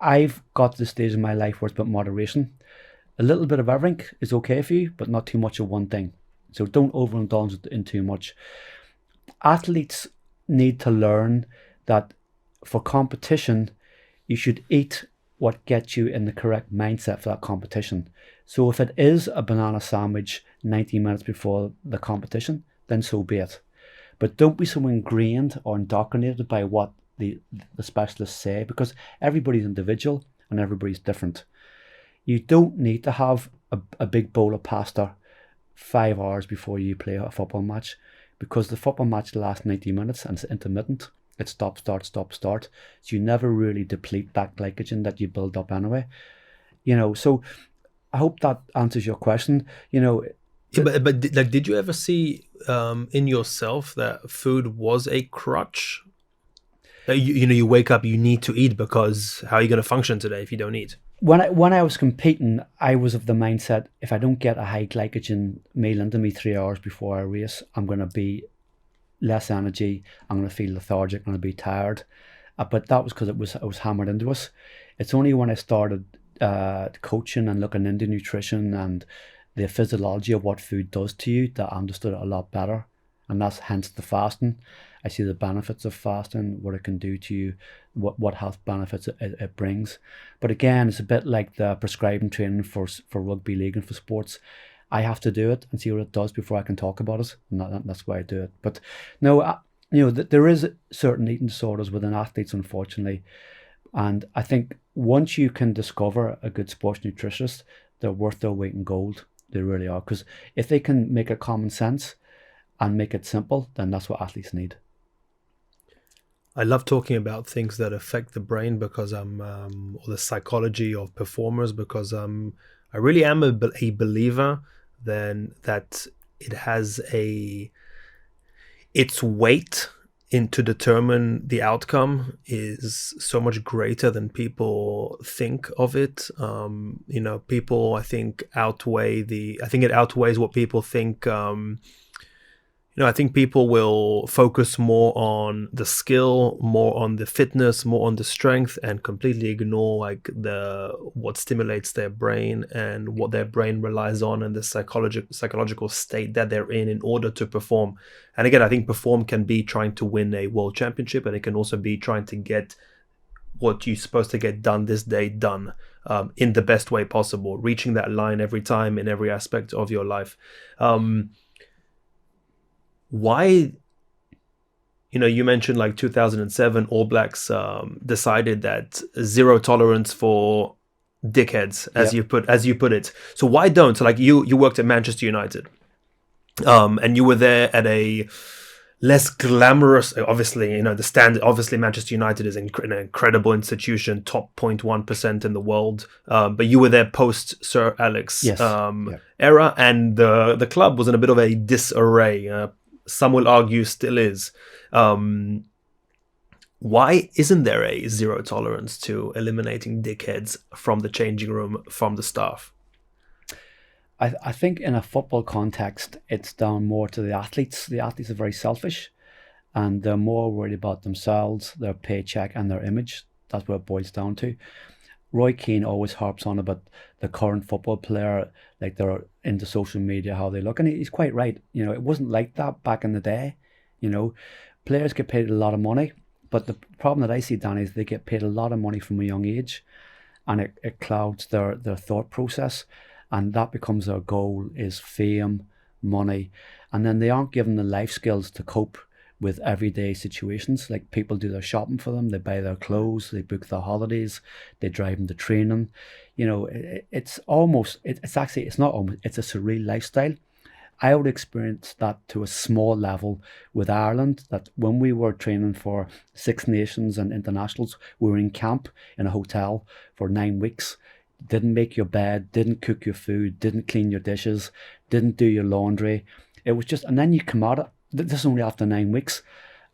I've got to the stage in my life where it's about moderation. A little bit of everything is okay for you, but not too much of one thing. So don't overindulge in too much. Athletes need to learn that for competition, you should eat what gets you in the correct mindset for that competition. So if it is a banana sandwich 90 minutes before the competition, then so be it. But don't be so ingrained or indoctrinated by what the specialists say, because everybody's individual and everybody's different. You don't need to have a big bowl of pasta 5 hours before you play a football match, because the football match lasts 90 minutes and it's intermittent. It's stop, start, stop, start. So you never really deplete that glycogen that you build up anyway. So I hope that answers your question. Yeah, but like, did you ever see in yourself that food was a crutch? That you wake up, you need to eat because how are you going to function today if you don't eat? When I was competing, I was of the mindset, if I don't get a high glycogen meal into me 3 hours before I race, I'm going to be less energy. I'm going to feel lethargic. I'm going to be tired. But that was because it was hammered into us. It's only when I started coaching and looking into nutrition and the physiology of what food does to you that I understood it a lot better. And that's hence the fasting. I see the benefits of fasting, what it can do to you, what health benefits it brings. But again, it's a bit like the prescribing training for rugby league and for sports. I have to do it and see what it does before I can talk about it, and that's why I do it. But no, there is certain eating disorders within athletes, unfortunately, and I think once you can discover a good sports nutritionist, they're worth their weight in gold. They really are, because if they can make it common sense and make it simple, then that's what athletes need. I love talking about things that affect the brain because or the psychology of performers, because I really am a believer then that it has its weight in to determine the outcome is so much greater than people think of it. People, I think, I think it outweighs what people think. I think people will focus more on the skill, more on the fitness, more on the strength, and completely ignore like what stimulates their brain and what their brain relies on and the psychological state that they're in order to perform. And again, I think perform can be trying to win a world championship, and it can also be trying to get what you're supposed to get done this day done in the best way possible, reaching that line every time in every aspect of your life. Why, you mentioned like 2007 All Blacks decided that zero tolerance for dickheads, Yep. as you put it. So why don't? So like you worked at Manchester United, and you were there at a less glamorous, obviously, the standard. Obviously, Manchester United is an incredible institution, top 0.1% in the world. But you were there post Sir Alex Yes. Yep. era, and the club was in a bit of a disarray. Some will argue still is. Why isn't there a zero tolerance to eliminating dickheads from the changing room, from the staff? I think in a football context, it's down more to the athletes. The athletes are very selfish, and they're more worried about themselves, their paycheck, and their image. That's what it boils down to. Roy Keane always harps on about the current football player, like they're into social media, how they look, and he's quite right. It wasn't like that back in the day. Players get paid a lot of money, but the problem that I see, Danny, is they get paid a lot of money from a young age, and it clouds their thought process. And that becomes their goal, is fame, money. And then they aren't given the life skills to cope with everyday situations. Like, people do their shopping for them, they buy their clothes, they book their holidays, they drive them to training. It's not almost, it's a surreal lifestyle. I would experience that to a small level with Ireland, that when we were training for Six Nations and internationals, we were in camp in a hotel for 9 weeks. Didn't make your bed, didn't cook your food, didn't clean your dishes, didn't do your laundry. It was just, and then you come out, this is only after 9 weeks,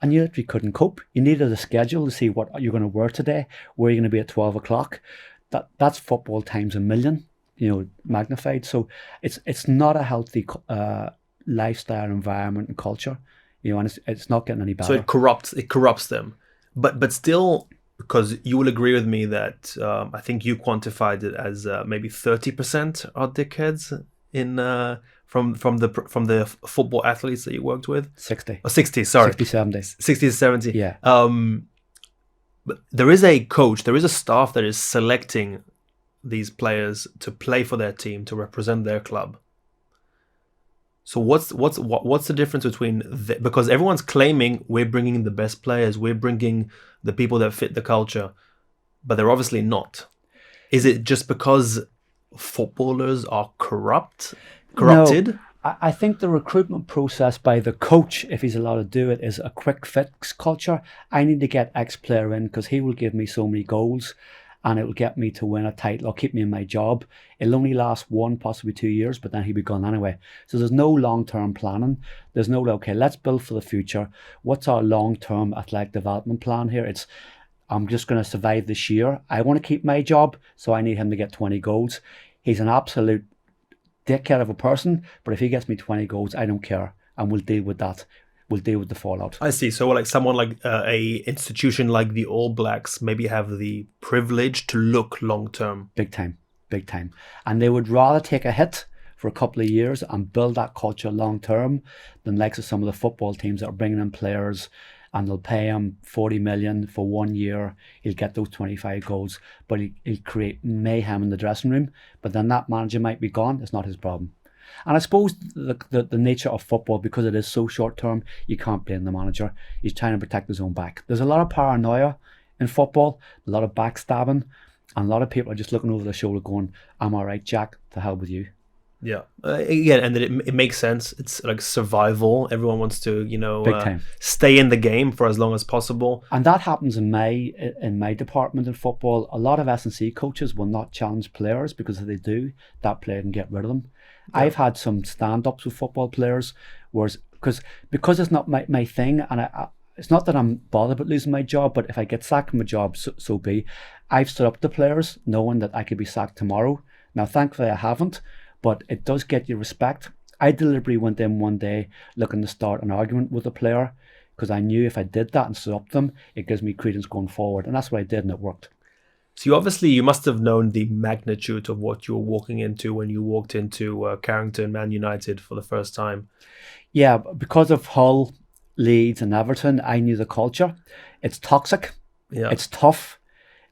and you literally couldn't cope. You needed a schedule to see what you're going to wear today, where you're going to be at 12 o'clock. That's football times a million, magnified. So it's not a healthy lifestyle, environment, and culture, and it's not getting any better. So it corrupts them, but still. Because you will agree with me that I think you quantified it as maybe 30% are dickheads in from the football athletes that you worked with. 60. Oh, 60, sorry. 60, 70. 60 to 70. Yeah. But there is a coach, there is a staff that is selecting these players to play for their team, to represent their club. So what's the difference between because everyone's claiming we're bringing the best players, we're bringing the people that fit the culture, but they're obviously not. Is it just because footballers are corrupted? No, I think the recruitment process by the coach, if he's allowed to do it, is a quick fix culture. I need to get X player in because he will give me so many goals, and it will get me to win a title or keep me in my job. It'll only last 1, possibly 2 years, but then he'll be gone anyway. So there's no long-term planning. There's no, okay, let's build for the future. What's our long-term athletic development plan here? It's, I'm just going to survive this year. I want to keep my job, so I need him to get 20 goals. He's an absolute dickhead of a person, but if he gets me 20 goals, I don't care, and we'll deal with that. We'll deal with the fallout. I see. So like someone like a institution like the All Blacks maybe have the privilege to look long term. Big time. And they would rather take a hit for a couple of years and build that culture long term than likes of some of the football teams that are bringing in players and they'll pay him 40 million for 1 year. He'll get those 25 goals, but he'll create mayhem in the dressing room. But then that manager might be gone. It's not his problem. And I suppose the nature of football, because it is so short term, you can't blame the manager. He's trying to protect his own back. There's a lot of paranoia in football, a lot of backstabbing, and a lot of people are just looking over their shoulder going, I'm all right, Jack, to hell with you. Yeah. Again, and it makes sense. It's like survival. Everyone wants to, Big time. Stay in the game for as long as possible. And that happens in my department in football. A lot of S&C coaches will not challenge players because if they do, that player can get rid of them. Yeah. I've had some stand-ups with football players, whereas because it's not my thing, and it's not that I'm bothered about losing my job, but if I get sacked from my job, so be. I've stood up to players knowing that I could be sacked tomorrow. Now, thankfully, I haven't, but it does get you respect. I deliberately went in one day looking to start an argument with a player because I knew if I did that and stood up to them, it gives me credence going forward, and that's what I did, and it worked. So you must have known the magnitude of what you were walking into when you walked into Carrington, Man United for the first time. Yeah, because of Hull, Leeds and Everton, I knew the culture. It's toxic. Yeah. It's tough.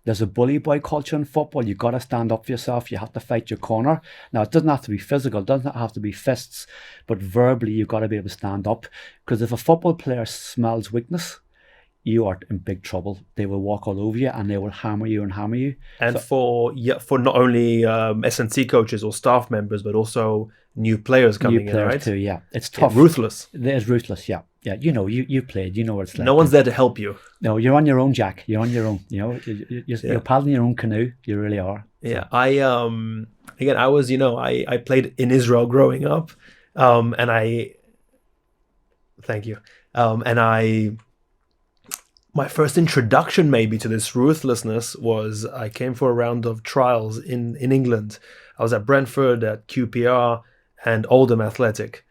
There's a bully boy culture in football. You've got to stand up for yourself. You have to fight your corner. Now, it doesn't have to be physical. It doesn't have to be fists. But verbally, you've got to be able to stand up. Because if a football player smells weakness, you are in big trouble. They will walk all over you and they will hammer you and hammer you. And for not only S&C coaches or staff members, but also new players coming New players in, right? too, yeah. It's tough. Ruthless. It is ruthless, yeah. Yeah, you played, you know what it's like. No one's there to help you. No, you're on your own, Jack. You're on your own. You're paddling your own canoe. You really are. Yeah, I was, I played in Israel growing up, and thank you, my first introduction maybe to this ruthlessness was I came for a round of trials in England. I was at Brentford, at QPR, and Oldham Athletic,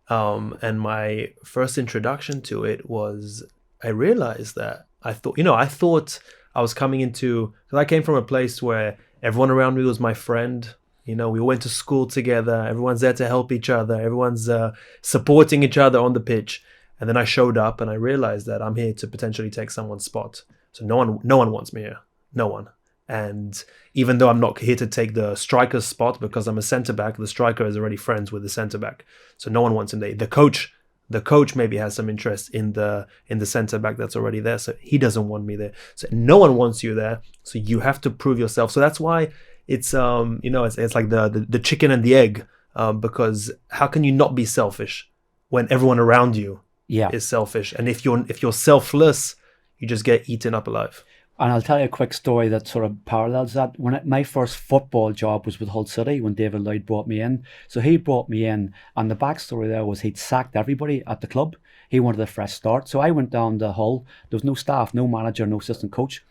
and my first introduction to it was I realized that I thought I was coming into, because I came from a place where everyone around me was my friend. We all went to school together. Everyone's there to help each other. Everyone's supporting each other on the pitch. And then I showed up and I realized that I'm here to potentially take someone's spot. So no one wants me here. No one. And even though I'm not here to take the striker's spot because I'm a centre back, the striker is already friends with the centre back. So no one wants him there. The coach maybe has some interest in the centre back that's already there. So he doesn't want me there. So no one wants you there. So you have to prove yourself. So that's why it's it's like the chicken and the egg, because how can you not be selfish when everyone around you is selfish? And if you're selfless, you just get eaten up alive. And I'll tell you a quick story that sort of parallels that. My first football job was with Hull City when David Lloyd brought me in. So he brought me in, and the backstory there was he'd sacked everybody at the club. He wanted a fresh start. So I went down to Hull. There was no staff, no manager, no assistant coach.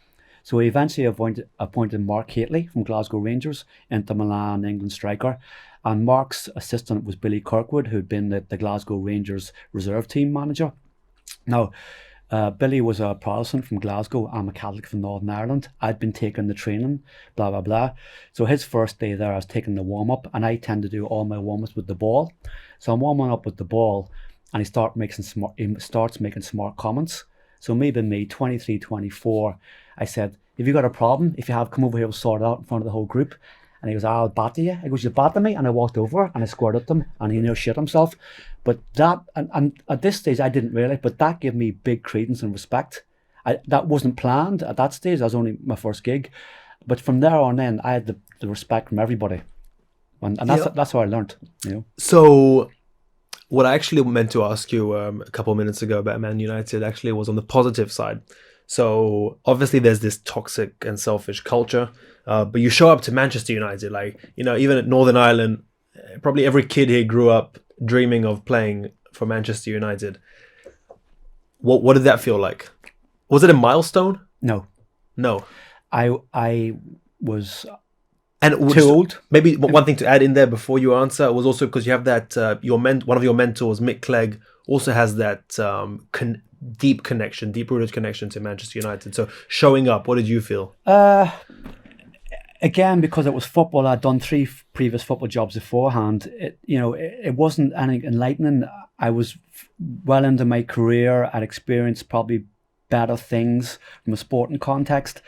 So he eventually appointed Mark Hateley from Glasgow Rangers, Inter Milan, England striker. And Mark's assistant was Billy Kirkwood, who'd been the Glasgow Rangers reserve team manager. Now, Billy was a Protestant from Glasgow. I'm a Catholic from Northern Ireland. I'd been taking the training, blah, blah, blah. So his first day there, I was taking the warm-up, and I tend to do all my warm-ups with the ball. So I'm warming up with the ball, and he starts making smart comments. So maybe me, 23, 24, I said, "If you got a problem, if you have, come over here, we'll sort it out in front of the whole group." And he goes, "I'll batter you." He goes, "You batter me?" And I walked over and I squared at him, and he nearly shit himself. But that, and at this stage, I didn't realize, but that gave me big credence and respect. That wasn't planned at that stage. That was only my first gig. But from there on in, I had the respect from everybody. And that's how I learned, So what I actually meant to ask you a couple of minutes ago about Man United actually was on the positive side. So obviously there's this toxic and selfish culture, but you show up to Manchester United, even at Northern Ireland, probably every kid here grew up dreaming of playing for Manchester United. What did that feel like? Was it a milestone? No. I was too old. Maybe one thing to add in there before you answer was also because you have that one of your mentors, Mick Clegg, also has that deep-rooted connection to Manchester United. So showing up, what did you feel? Again, because it was football, I'd done 3 previous football jobs beforehand. It wasn't anything enlightening. I was well into my career. I'd experienced probably better things from a sporting context.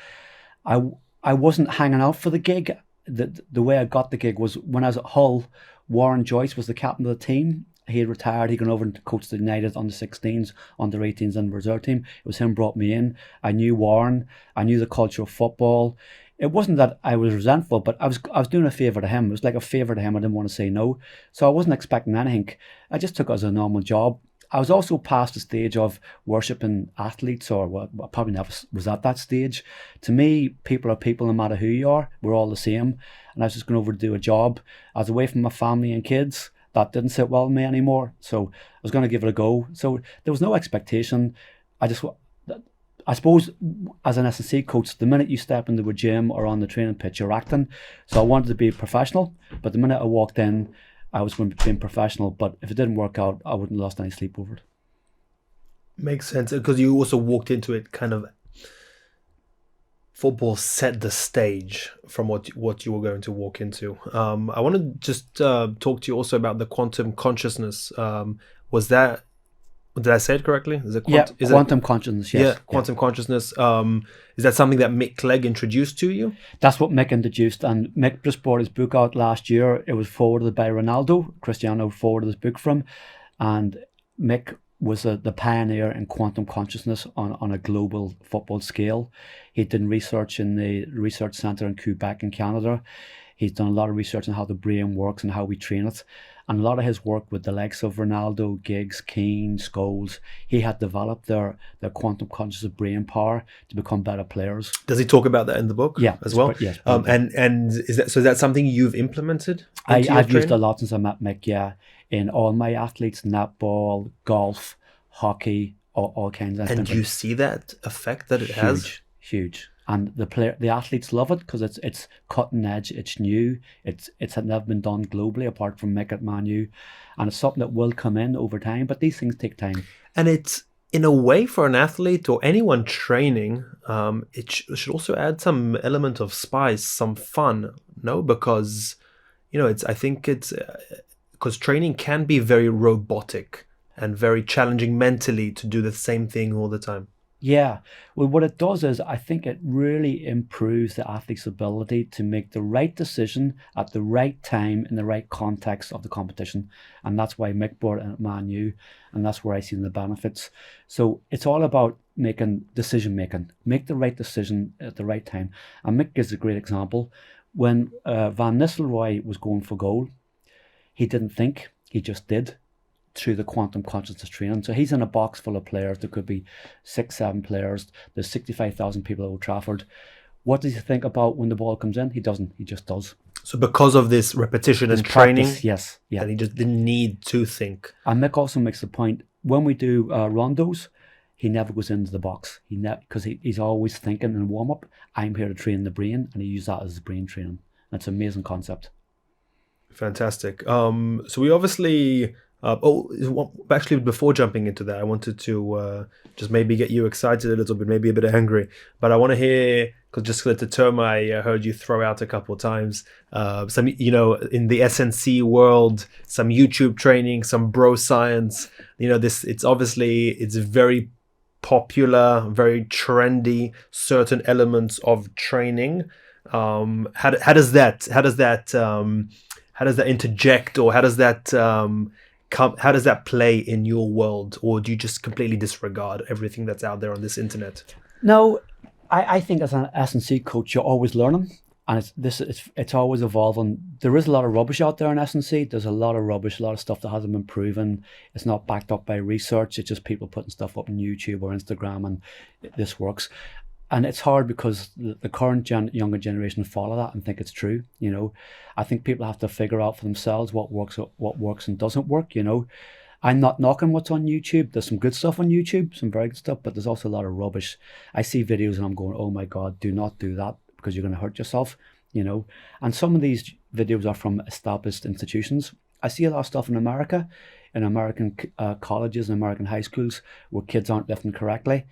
I wasn't hanging out for the gig. The way I got the gig was when I was at Hull. Warren Joyce was the captain of the team. He had retired. He'd gone over and coached the United under 16s, under 18s, and reserve team. It was him brought me in. I knew Warren. I knew the culture of football. It wasn't that I was resentful, but I was doing a favour to him. It was like a favour to him. I didn't want to say no. So I wasn't expecting anything. I just took it as a normal job. I was also past the stage of worshipping athletes, or I probably never was at that stage. To me, people are people no matter who you are. We're all the same. And I was just going over to do a job. I was away from my family and kids. That didn't sit well with me anymore. So I was going to give it a go. So there was no expectation. I suppose as an S&C coach, the minute you step into a gym or on the training pitch, you're acting. So I wanted to be professional, but the minute I walked in, I was going to be professional. But if it didn't work out, I wouldn't have lost any sleep over it. Makes sense, because you also walked into it kind of, football set the stage from what you were going to walk into. I want to just talk to you also about the quantum consciousness. Was that, did I say it correctly? Is it quantum consciousness, yes. Yeah, quantum consciousness. Is that something that Mick Clegg introduced to you? That's what Mick introduced, and Mick just brought his book out last year. It was forwarded by Ronaldo. Cristiano forwarded his book from, and Mick was the pioneer in quantum consciousness on a global football scale. He'd done research in the research centre in Quebec in Canada. He's done a lot of research on how the brain works and how we train it. And a lot of his work with the likes of Ronaldo, Giggs, Keane, Scholes, he had developed their quantum conscious brain power to become better players. Does he talk about that in the book as well? Yes. And is that something you've implemented into your I've used training? a lot since I met Mick, in all my athletes, netball, golf, hockey, all kinds of And things. you see that effect that it has? Huge. And the athletes love it because it's cutting edge, it's new, it's had never been done globally apart from Mick at Man U, and it's something that will come in over time. But these things take time. And it's, in a way, for an athlete or anyone training, it should also add some element of spice, some fun, no? Because, I think it's because training can be very robotic and very challenging mentally to do the same thing all the time. Yeah, well, what it does is I think it really improves the athlete's ability to make the right decision at the right time in the right context of the competition. And that's why Mick brought it at Man U, and that's where I see the benefits. So it's all about making decision making, make the right decision at the right time. And Mick gives a great example. When Van Nistelrooy was going for goal, he didn't think, he just did, through the quantum consciousness training. So he's in a box full of players. There could be 6-7 players. There's 65,000 people at Old Trafford. What does he think about when the ball comes in? He doesn't. He just does. So because of this repetition and Practice, training, yes, yeah. and he just didn't need to think. And Mick also makes the point, when we do rondos, he never goes into the box. Because he's always thinking in warm-up, I'm here to train the brain, and he uses that as his brain training. That's an amazing concept. Fantastic. So we obviously... actually, before jumping into that, I wanted to just maybe get you excited a little bit, maybe a bit angry. But I want to hear, because just the term I heard you throw out a couple of times, some, in the SNC world, some YouTube training, some bro science. It's very popular, very trendy. Certain elements of training. How does that interject, or how does that how does that play in your world, or do you just completely disregard everything that's out there on this internet? No, I think as an S&C coach, you're always learning, and it's always evolving. There is a lot of rubbish out there in S&C. There's a lot of rubbish, a lot of stuff that hasn't been proven. It's not backed up by research. It's just people putting stuff up on YouTube or Instagram, and this works. And it's hard because the current younger generation follow that and think it's true. I think people have to figure out for themselves what works and doesn't work. I'm not knocking what's on YouTube. There's some good stuff on YouTube, some very good stuff, but there's also a lot of rubbish. I see videos and I'm going, oh my God, do not do that because you're going to hurt yourself. And some of these videos are from established institutions. I see a lot of stuff in America, in American colleges and American high schools where kids aren't lifting correctly.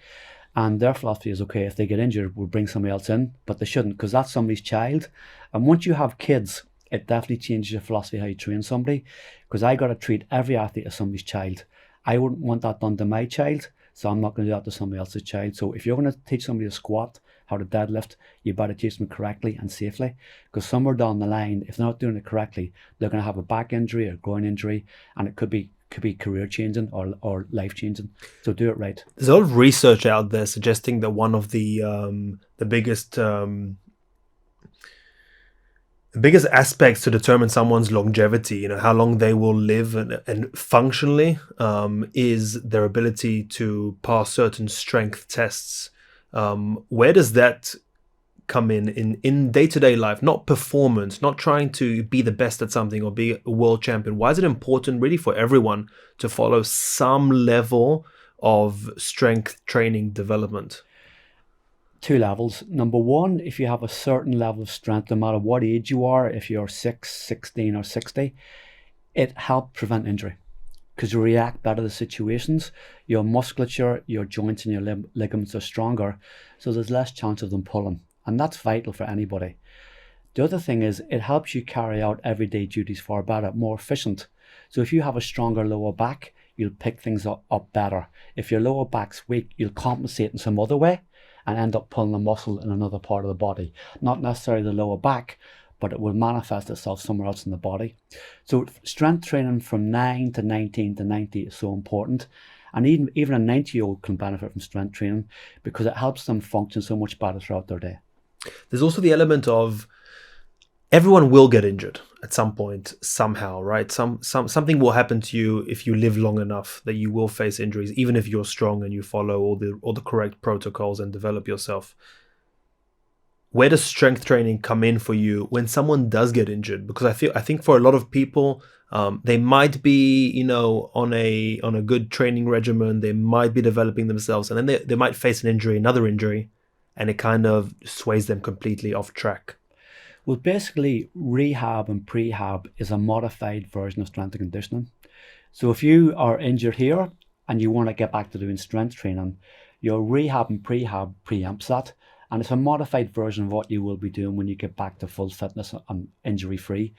And their philosophy is, okay, if they get injured, we'll bring somebody else in. But they shouldn't, because that's somebody's child. And once you have kids, it definitely changes your philosophy how you train somebody. Because I got to treat every athlete as somebody's child. I wouldn't want that done to my child, so I'm not going to do that to somebody else's child. So if you're going to teach somebody to squat, how to deadlift, you better teach them correctly and safely. Because somewhere down the line, if they're not doing it correctly, they're going to have a back injury or groin injury, and it could be career changing or life changing. So do it right. There's a lot of research out there suggesting that one of the biggest aspects to determine someone's longevity, how long they will live and functionally, is their ability to pass certain strength tests. Where does that come in day-to-day life? Not performance, not trying to be the best at something or be a world champion. Why is it important really for everyone to follow some level of strength training development? 2 levels. Number one, if you have a certain level of strength, no matter what age you are, if you're 6, 16 or 60, it helps prevent injury because you react better to situations. Your musculature, your joints and your ligaments are stronger, so there's less chance of them pulling. And that's vital for anybody. The other thing is it helps you carry out everyday duties far better, more efficient. So if you have a stronger lower back, you'll pick things up better. If your lower back's weak, you'll compensate in some other way and end up pulling a muscle in another part of the body. Not necessarily the lower back, but it will manifest itself somewhere else in the body. So strength training from 9 to 19 to 90 is so important. And even a 90-year-old can benefit from strength training because it helps them function so much better throughout their day. There's also the element of everyone will get injured at some point, somehow, right? Something will happen to you if you live long enough that you will face injuries, even if you're strong and you follow all the correct protocols and develop yourself. Where does strength training come in for you when someone does get injured? Because I think for a lot of people, they might be, on a good training regimen, they might be developing themselves, and then they might face another injury, and it kind of sways them completely off track. Well, basically, rehab and prehab is a modified version of strength and conditioning. So if you are injured here and you want to get back to doing strength training, your rehab and prehab preempts that. And it's a modified version of what you will be doing when you get back to full fitness and injury-free.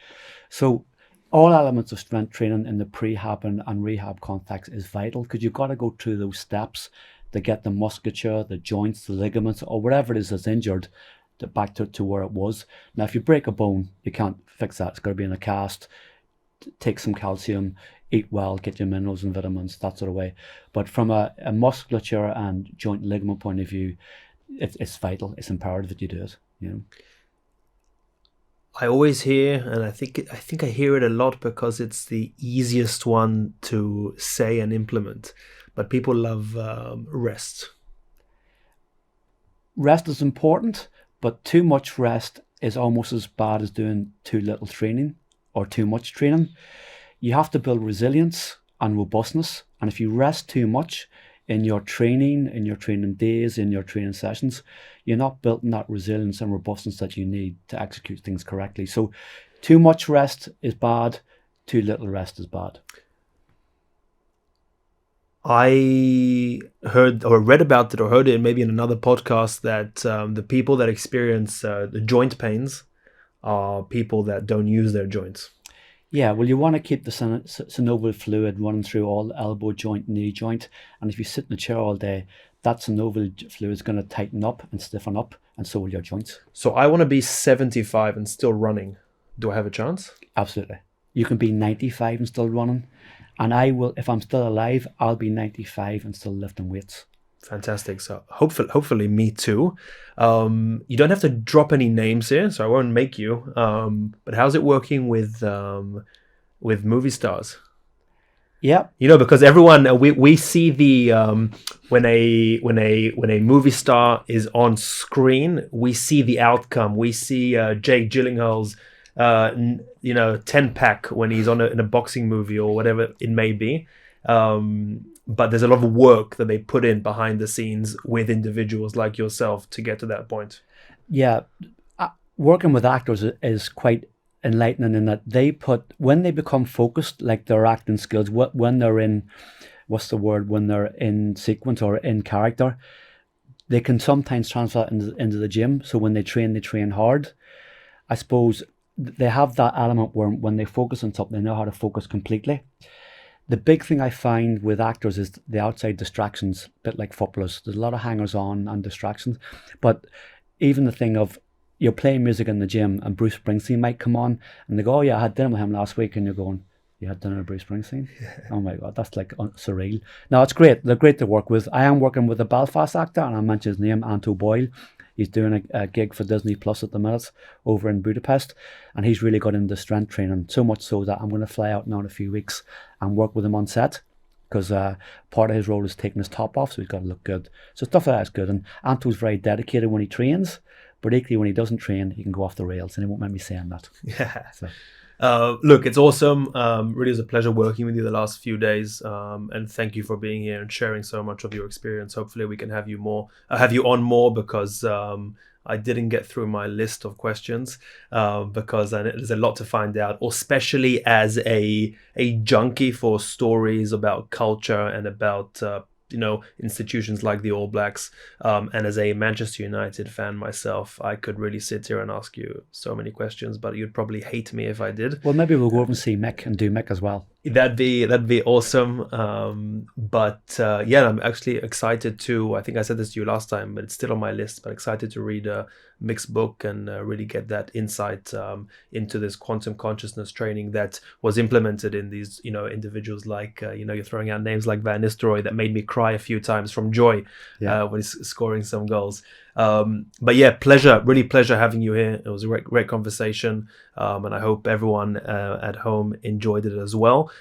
So all elements of strength training in the prehab and rehab context is vital because you've got to go through those steps to get the musculature, the joints, the ligaments, or whatever it is that's injured back to where it was. Now, if you break a bone, you can't fix that. It's got to be in a cast. Take some calcium, eat well, get your minerals and vitamins, that sort of way. But from a musculature and joint ligament point of view, it's vital. It's imperative that you do it. I always hear, and I think I hear it a lot because it's the easiest one to say and implement. But people love rest. Rest is important, but too much rest is almost as bad as doing too little training or too much training. You have to build resilience and robustness. And if you rest too much in your training days, in your training sessions, you're not building that resilience and robustness that you need to execute things correctly. So too much rest is bad, too little rest is bad. I heard or read about it or heard it maybe in another podcast that the people that experience the joint pains are people that don't use their joints. Yeah, well, you want to keep the synovial fluid running through all the elbow joint, knee joint. And if you sit in a chair all day, that synovial fluid is going to tighten up and stiffen up, and so will your joints. So I want to be 75 and still running. Do I have a chance? Absolutely. You can be 95 and still running. And I will, if I'm still alive, I'll be 95 and still lifting weights. Fantastic. So hopefully me too. You don't have to drop any names here, so I won't make you. But how's it working with movie stars? Yeah. Because everyone we see the when a movie star is on screen, we see the outcome. We see Jake Gyllenhaal's 10-pack when he's in a boxing movie or whatever it may be. But there's a lot of work that they put in behind the scenes with individuals like yourself to get to that point. Yeah. Working with actors is quite enlightening in that when they become focused, like their acting skills, when they're in, when they're in sequence or in character, they can sometimes transfer into the gym. So when they train hard. I suppose they have that element where when they focus on something, they know how to focus completely. The big thing I find with actors is the outside distractions, a bit like footballers. There's a lot of hangers-on and distractions. But even the thing of you're playing music in the gym and Bruce Springsteen might come on and they go, oh yeah, I had dinner with him last week, and you're going, you had dinner with Bruce Springsteen? Yeah. Oh my God, that's like surreal. No, it's great. They're great to work with. I am working with a Belfast actor, and I mentioned his name, Anto Boyle. He's doing a gig for Disney Plus at the minute over in Budapest, and he's really got into strength training, so much so that I'm going to fly out now in a few weeks and work with him on set, because part of his role is taking his top off, so he's got to look good. So stuff like that is good, and Anto's very dedicated when he trains, but equally when he doesn't train, he can go off the rails, and he won't mind me saying that. Yeah. So. Look, it's awesome. Really is a pleasure working with you the last few days, and thank you for being here and sharing so much of your experience. Hopefully we can have you on more, because I didn't get through my list of questions, because there's a lot to find out, especially as a junkie for stories about culture and about institutions like the All Blacks, and as a Manchester United fan myself, I could really sit here and ask you so many questions, but you'd probably hate me if I did. Well, maybe we'll go over and see Mick and do Mick as well. That'd be awesome. But yeah, I'm actually excited to. I think I said this to you last time, but it's still on my list. But excited to read Mick's book and really get that insight into this quantum consciousness training that was implemented in these, individuals like you're throwing out names like Van Nistelrooy that made me cry a few times from joy when he's scoring some goals. But yeah, really pleasure having you here. It was a great conversation, and I hope everyone at home enjoyed it as well.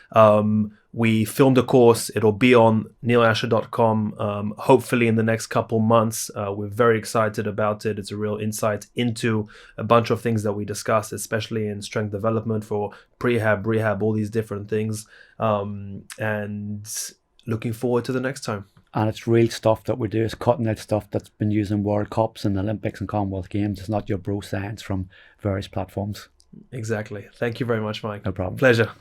We filmed a course. It'll be on neilasher.com hopefully in the next couple months. We're very excited about it. It's a real insight into a bunch of things that we discussed, especially in strength development for prehab, rehab, all these different things. And looking forward to the next time. And it's real stuff that we do. It's cutting edge stuff that's been used in World Cups and Olympics and Commonwealth Games. It's not your bro science from various platforms. Exactly. Thank you very much, Mike. No problem. Pleasure.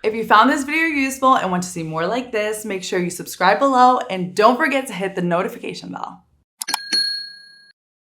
If you found this video useful and want to see more like this, make sure you subscribe below and don't forget to hit the notification bell.